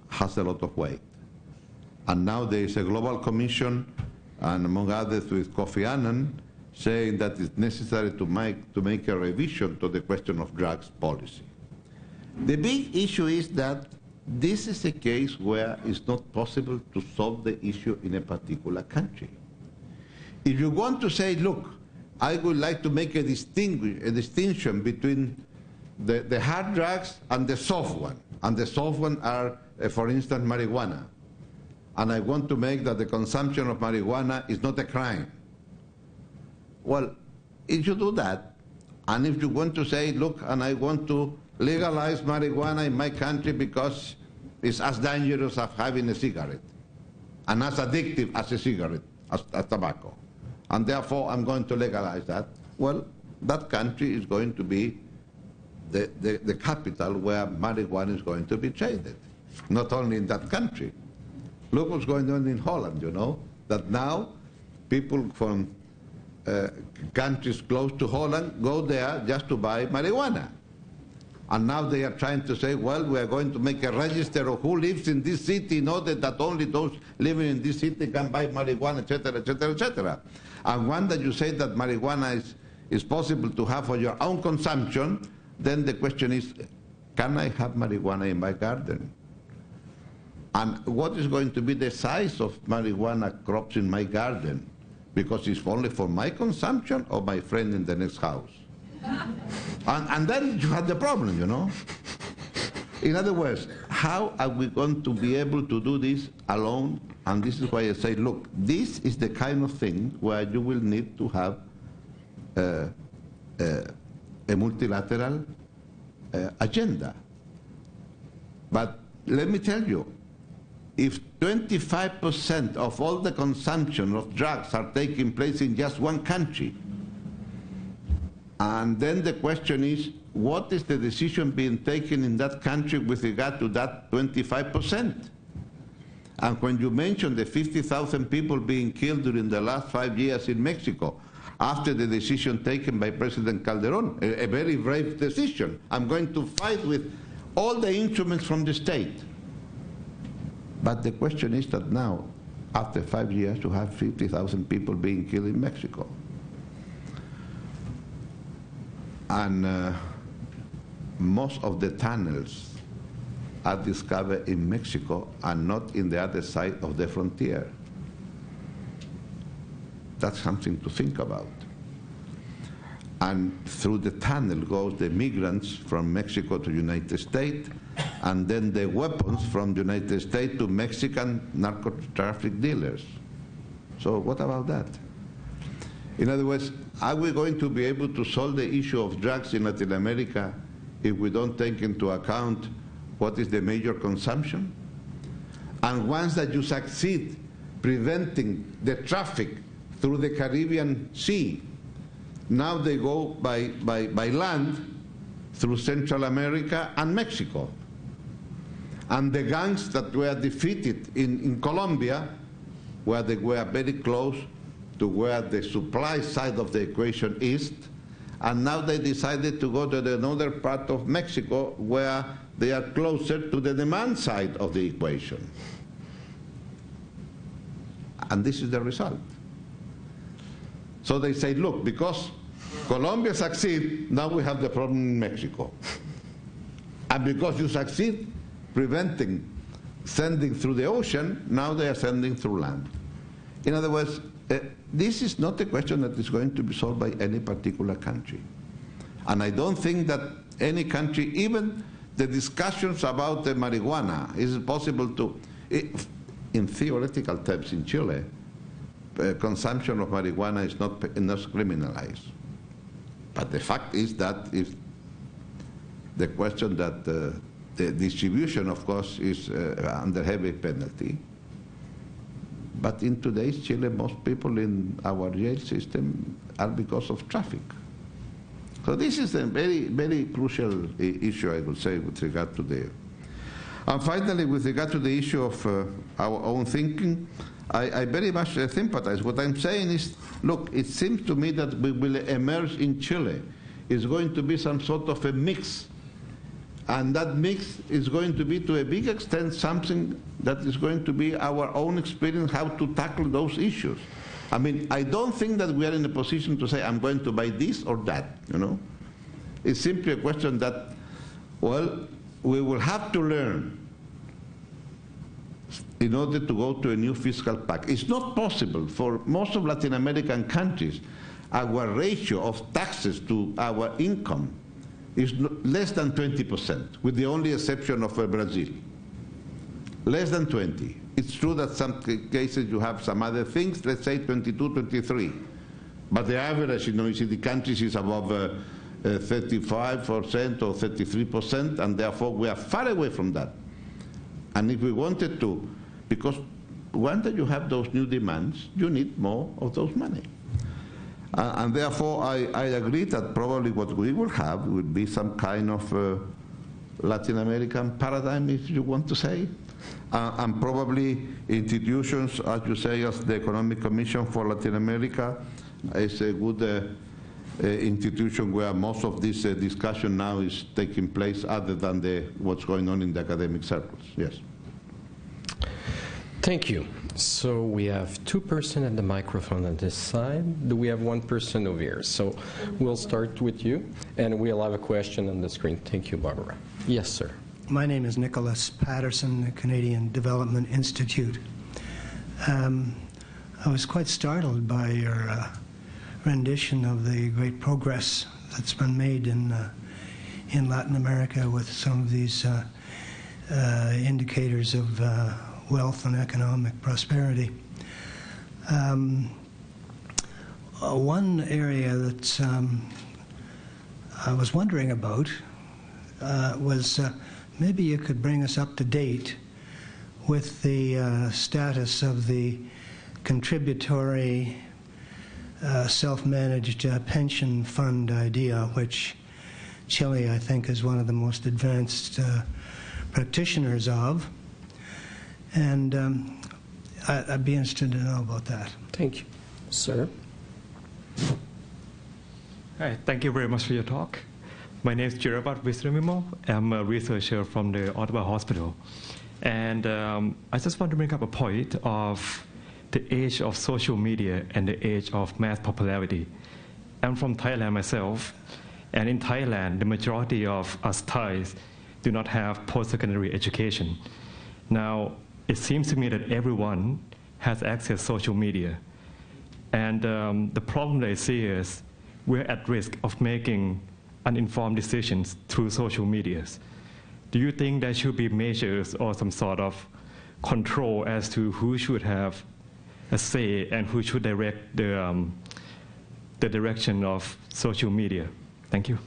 has a lot of weight. And now there is a global commission, and among others with Kofi Annan, saying that it's necessary to make a revision to the question of drugs policy. The big issue is that this is a case where it's not possible to solve the issue in a particular country. If you want to say, look, I would like to make a distinction between the hard drugs and the soft one, and the soft one are, for instance, marijuana, and I want to make that the consumption of marijuana is not a crime. Well, if you do that, and if you want to say, look, and I want to legalize marijuana in my country because it's as dangerous as having a cigarette, and as addictive as a cigarette, as tobacco, and therefore I'm going to legalize that, well, that country is going to be the capital where marijuana is going to be traded, not only in that country. Look what's going on in Holland, you know, that now people from countries close to Holland go there just to buy marijuana. And now they are trying to say, well, we are going to make a register of who lives in this city in order that only those living in this city can buy marijuana, etc., etc., etc. And when that you say that marijuana is possible to have for your own consumption, then the question is, can I have marijuana in my garden? And what is going to be the size of marijuana crops in my garden? Because it's only for my consumption or my friend in the next house. And then you have the problem, you know. In other words, how are we going to be able to do this alone? And this is why I say, look, this is the kind of thing where you will need to have a multilateral agenda. But let me tell you, if 25% of all the consumption of drugs are taking place in just one country, and then the question is, what is the decision being taken in that country with regard to that 25%? And when you mention the 50,000 people being killed during the last 5 years in Mexico, after the decision taken by President Calderón, a very brave decision, I'm going to fight with all the instruments from the state. But the question is that now, after 5 years, you have 50,000 people being killed in Mexico. And most of the tunnels are discovered in Mexico and not in the other side of the frontier. That's something to think about. And through the tunnel goes the migrants from Mexico to the United States, and then the weapons from the United States to Mexican narco-traffic dealers. So what about that? In other words, are we going to be able to solve the issue of drugs in Latin America if we don't take into account what is the major consumption? And once that you succeed preventing the traffic through the Caribbean Sea, now they go by land through Central America and Mexico. And the gangs that were defeated in Colombia, where they were very close to where the supply side of the equation is, and now they decided to go to another part of Mexico where they are closer to the demand side of the equation. And this is the result. So they say, look, because Colombia succeed, now we have the problem in Mexico. And because you succeed preventing sending through the ocean, now they are sending through land. In other words, this is not a question that is going to be solved by any particular country. And I don't think that any country, even the discussions about the marijuana, is it possible to, in theoretical terms in Chile, consumption of marijuana is not criminalized. But the fact is that if the question that the distribution, of course, is under heavy penalty. But in today's Chile, most people in our jail system are because of traffic. So this is a very, very crucial issue, I would say, with regard to the... And finally, with regard to the issue of our own thinking, I very much sympathize. What I'm saying is, look, it seems to me that we will emerge in Chile. It's going to be some sort of a mix. And that mix is going to be, to a big extent, something that is going to be our own experience, how to tackle those issues. I mean, I don't think that we are in a position to say, I'm going to buy this or that, you know. It's simply a question that, well, we will have to learn in order to go to a new fiscal pact. It's not possible for most of Latin American countries. Our ratio of taxes to our income is less than 20%, with the only exception of Brazil. Less than 20. It's true that some cases you have some other things, let's say 22, 23. But the average in OECD countries is above 35% or 33%, and therefore we are far away from that. And if we wanted to, because once that you have those new demands, you need more of those money. And therefore, I agree that probably what we will have would be some kind of Latin American paradigm, if you want to say, and probably institutions, as you say, as the Economic Commission for Latin America is a good institution where most of this discussion now is taking place, other than what's going on in the academic circles. Yes. Thank you. So we have two persons at the microphone on this side. Do we have one person over here? So we'll start with you, and we'll have a question on the screen. Thank you, Barbara. Yes, sir. My name is Nicholas Patterson, the Canadian Development Institute. I was quite startled by your rendition of the great progress that's been made in Latin America with some of these indicators of wealth and economic prosperity. One area that I was wondering about was maybe you could bring us up to date with the status of the contributory self-managed pension fund idea, which Chile, I think, is one of the most advanced practitioners of. And I'd be interested to know about that. Thank you. Sir? Hi, thank you very much for your talk. My name is Jirabat Wisramimo. I'm a researcher from the Ottawa Hospital. And I just want to bring up a point of the age of social media and the age of mass popularity. I'm from Thailand myself, and in Thailand, the majority of us Thais do not have post-secondary education. Now, it seems to me that everyone has access to social media. And the problem that I see is we're at risk of making uninformed decisions through social medias. Do you think there should be measures or some sort of control as to who should have a say and who should direct the direction of social media? Thank you.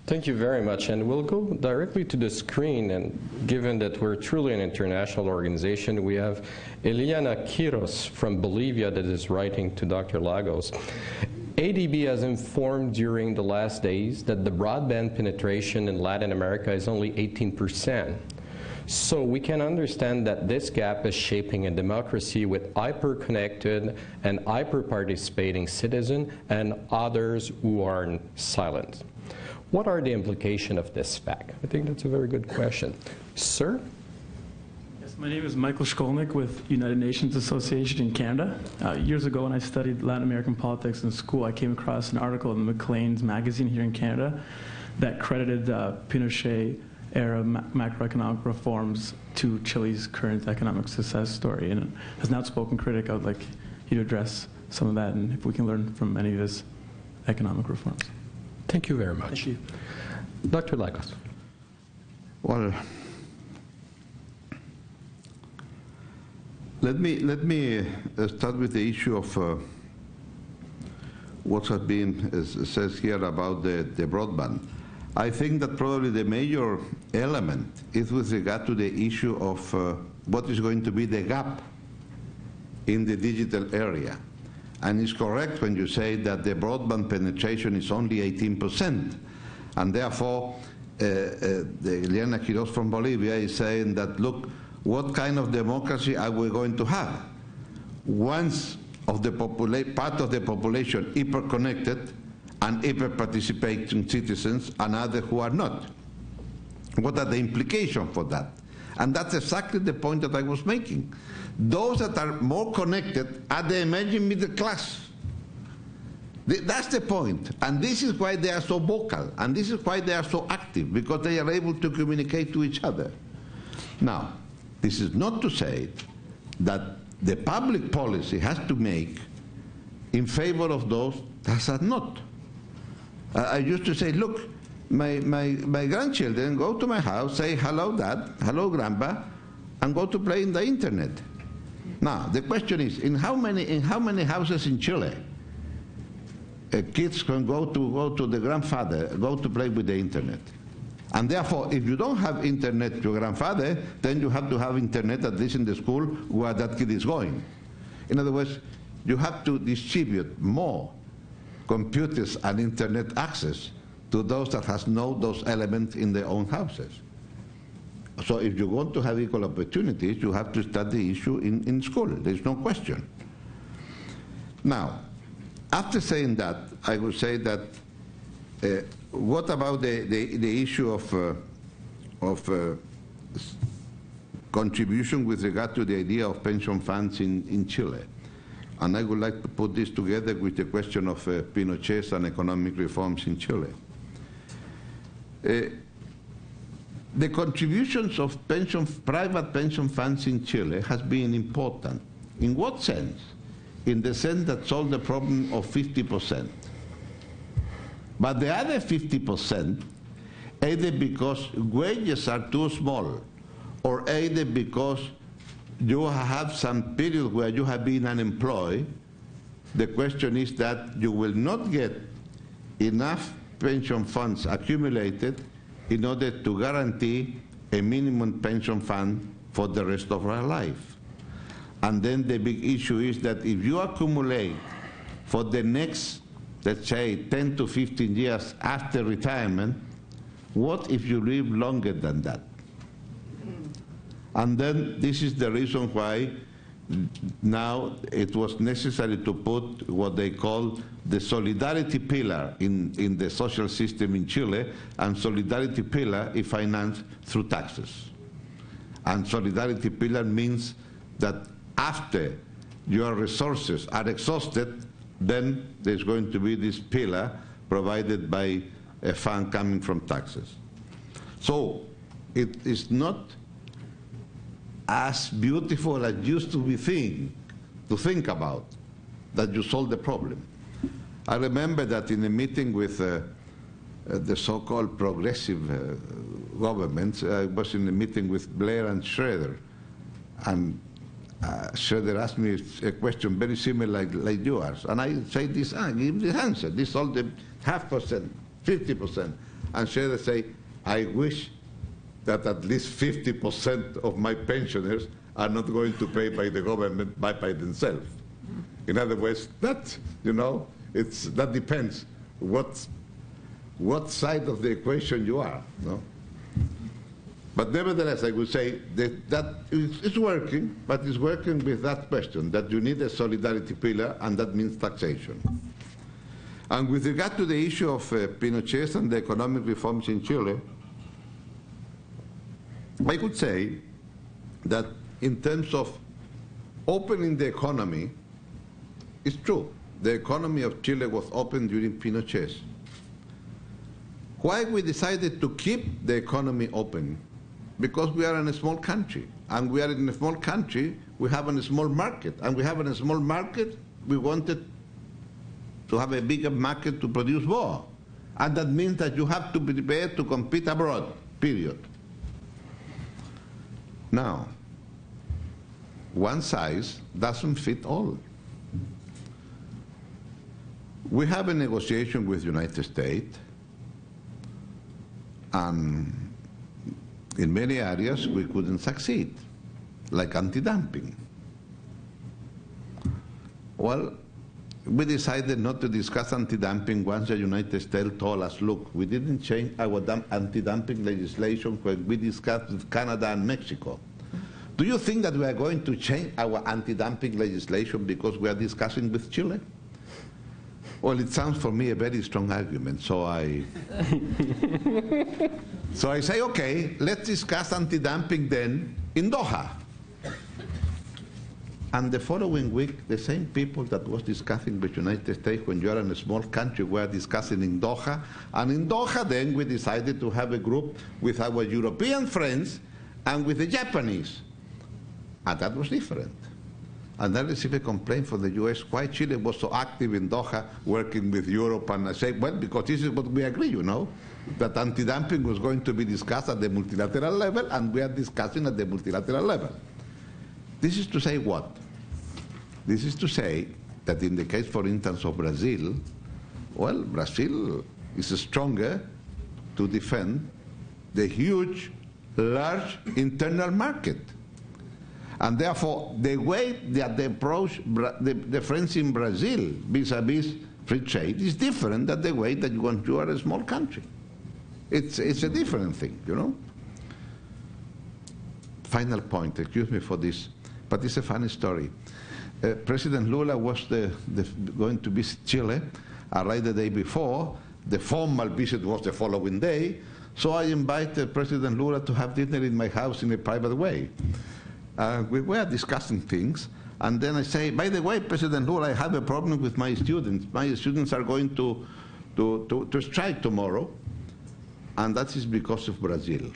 Thank you very much. And we'll go directly to the screen. And given that we're truly an international organization, we have Eliana Quiros from Bolivia that is writing to Dr. Lagos. ADB has informed during the last days that the broadband penetration in Latin America is only 18%. So we can understand that this gap is shaping a democracy with hyper-connected and hyper-participating citizens and others who are silent. What are the implications of this fact? I think that's a very good question. Sir? Yes, my name is Michael Shkolnick with United Nations Association in Canada. Years ago when I studied Latin American politics in school, I came across an article in Maclean's magazine here in Canada that credited Pinochet-era macroeconomic reforms to Chile's current economic success story. And as an outspoken critic, I would like you to address some of that and if we can learn from any of his economic reforms. Thank you very much. Thank you. Dr. Lagos. Well, let me start with the issue of what has been said here about the broadband. I think that probably the major element is with regard to the issue of what is going to be the gap in the digital area. And it's correct when you say that the broadband penetration is only 18%. And therefore, Eliana Quiros from Bolivia is saying that, look, what kind of democracy are we going to have? Once of the part of the population hyper-connected and hyper-participating citizens and others who are not. What are the implications for that? And that's exactly the point that I was making. Those that are more connected are the emerging middle class. That's the point. And this is why they are so vocal. And this is why they are so active, because they are able to communicate to each other. Now, this is not to say that the public policy has to make in favor of those that are not. I used to say, look, my grandchildren go to my house, say, hello, Dad, hello, Grandpa, and go to play in the internet. Now, the question is, in how many houses in Chile kids can go to the grandfather, go to play with the internet? And therefore, if you don't have internet to your grandfather, then you have to have internet at least in the school where that kid is going. In other words, you have to distribute more computers and internet access to those that has those elements in their own houses. So if you want to have equal opportunities, you have to start the issue in school. There's no question. Now, after saying that, I would say that what about the issue of contribution with regard to the idea of pension funds in Chile. And I would like to put this together with the question of Pinochet and economic reforms in Chile. The contributions of private pension funds in Chile has been important. In what sense? In the sense that solved the problem of 50%. But the other 50%, either because wages are too small, or either because you have some period where you have been unemployed, the question is that you will not get enough pension funds accumulated in order to guarantee a minimum pension fund for the rest of our life. And then the big issue is that if you accumulate for the next, let's say, 10 to 15 years after retirement, what if you live longer than that? And then this is the reason why now it was necessary to put what they call the solidarity pillar in the social system in Chile, and solidarity pillar is financed through taxes. And solidarity pillar means that after your resources are exhausted, then there's going to be this pillar provided by a fund coming from taxes. So it is not as beautiful as used to be to think about, that you solve the problem. I remember that in a meeting with the so-called progressive governments, I was in a meeting with Blair and Schroeder, and Schroeder asked me a question very similar like yours, and I say this, give the answer, this solve the 0.5%, 50%, and Schroeder say, I wish that at least 50% of my pensioners are not going to pay by the government by themselves. In other words, that, you know, that depends what side of the equation you are. No? But nevertheless, I would say that it's working, but it's working with that question, that you need a solidarity pillar, and that means taxation. And with regard to the issue of Pinochet and the economic reforms in Chile, I could say that in terms of opening the economy, it's true. The economy of Chile was open during Pinochet. Why we decided to keep the economy open? Because we are in a small country, and we are in a small country, we have a small market, and we have a small market, we wanted to have a bigger market to produce more. And that means that you have to be prepared to compete abroad, period. Now, one size doesn't fit all. We have a negotiation with the United States, and in many areas we couldn't succeed, like anti-dumping. Well, we decided not to discuss anti-dumping once the United States told us, look, we didn't change our anti-dumping legislation when we discussed with Canada and Mexico. Do you think that we are going to change our anti-dumping legislation because we are discussing with Chile? Well, it sounds for me a very strong argument, so I say, okay, let's discuss anti-dumping then in Doha. And the following week, the same people that was discussing with the United States when you are in a small country were discussing in Doha. And in Doha, then, we decided to have a group with our European friends and with the Japanese. And that was different. And I received a complaint from the US why Chile was so active in Doha working with Europe. And I say, well, because this is what we agree, you know, that anti-dumping was going to be discussed at the multilateral level, and we are discussing at the multilateral level. This is to say what? This is to say that in the case, for instance, of Brazil, well, Brazil is stronger to defend the huge, large internal market. And therefore, the way that they approach the friends in Brazil vis-a-vis free trade is different than the way that you are a small country. It's a different thing, you know. Final point, excuse me for this, but it's a funny story. President Lula was going to visit Chile, arrived the day before. The formal visit was the following day. So I invited President Lula to have dinner in my house in a private way. We were discussing things, and then I say, by the way, President Lula, I have a problem with my students. My students are going to strike tomorrow, and that is because of Brazil.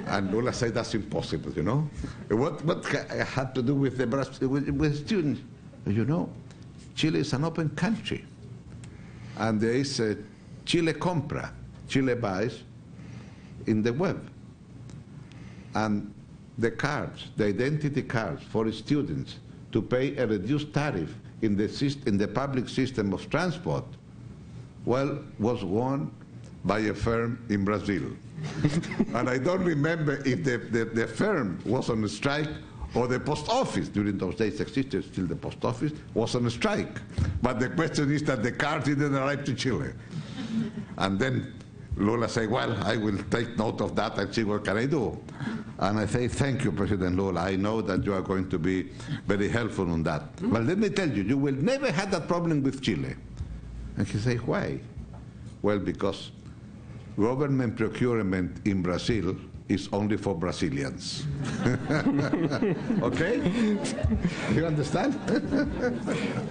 And Lula said, that's impossible, you know. What had to do with with students? You know, Chile is an open country, and there is a Chile compra, Chile buys in the web. And the cards, the identity cards for students to pay a reduced tariff in the public system of transport, well, was won by a firm in Brazil. And I don't remember if the firm was on a strike or the post office. During those days existed still the post office, was on a strike. But the question is that the card didn't arrive to Chile. And then Lula said, well, I will take note of that and see what can I do. And I say, thank you, President Lula. I know that you are going to be very helpful on that. But let me tell you, you will never have that problem with Chile. And he said, why? Well, because government procurement in Brazil is only for Brazilians. Okay? You understand?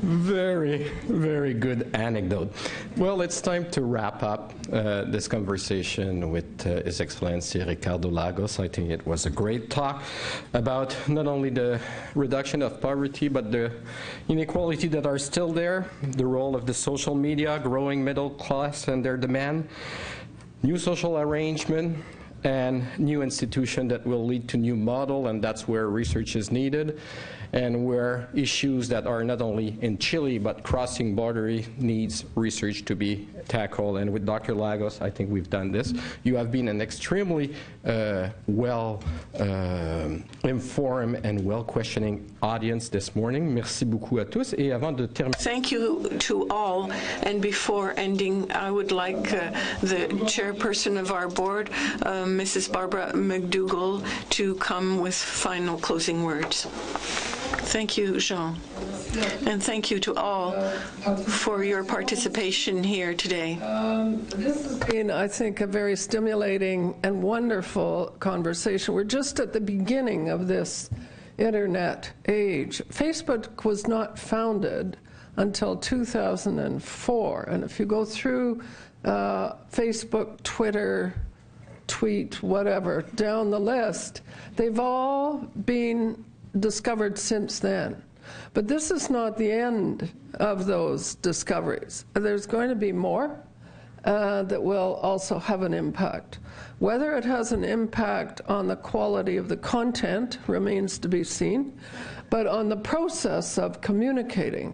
Very, very good anecdote. Well, it's time to wrap up this conversation with His Excellency Ricardo Lagos. I think it was a great talk about not only the reduction of poverty, but the inequality that are still there, the role of the social media, growing middle class and their demand, new social arrangement, and new institution that will lead to new model, and that's where research is needed, and where issues that are not only in Chile but crossing border needs research to be tackled. And with Dr. Lagos, I think we've done this. You have been an extremely well informed and well questioning audience this morning. Merci beaucoup à tous. Et avant de terminer, thank you to all. And before ending, I would like the chairperson of our board, Mrs. Barbara McDougall, to come with final closing words. Thank you, Jean. And thank you to all for your participation here today. This has been, I think, a very stimulating and wonderful conversation. We're just at the beginning of this internet age. Facebook was not founded until 2004. And if you go through Facebook, Twitter, tweet, whatever, down the list, they've all been discovered since then. But this is not the end of those discoveries. There's going to be more that will also have an impact. Whether it has an impact on the quality of the content remains to be seen, but on the process of communicating,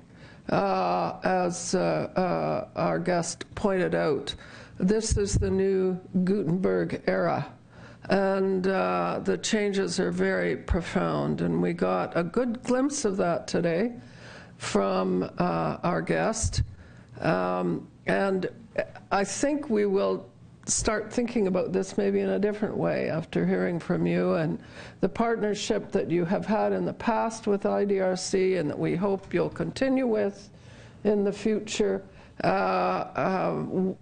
as our guest pointed out, this is the new Gutenberg era. And the changes are very profound, and we got a good glimpse of that today from our guest. And I think we will start thinking about this maybe in a different way after hearing from you, and the partnership that you have had in the past with IDRC and that we hope you'll continue with in the future.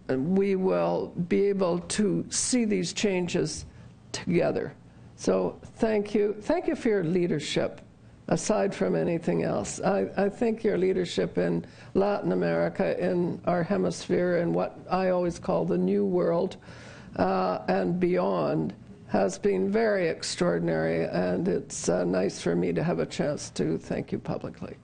We will be able to see these changes together. So thank you. Thank you for your leadership, aside from anything else. I think your leadership in Latin America, in our hemisphere, in what I always call the New World and beyond, has been very extraordinary, and it's nice for me to have a chance to thank you publicly.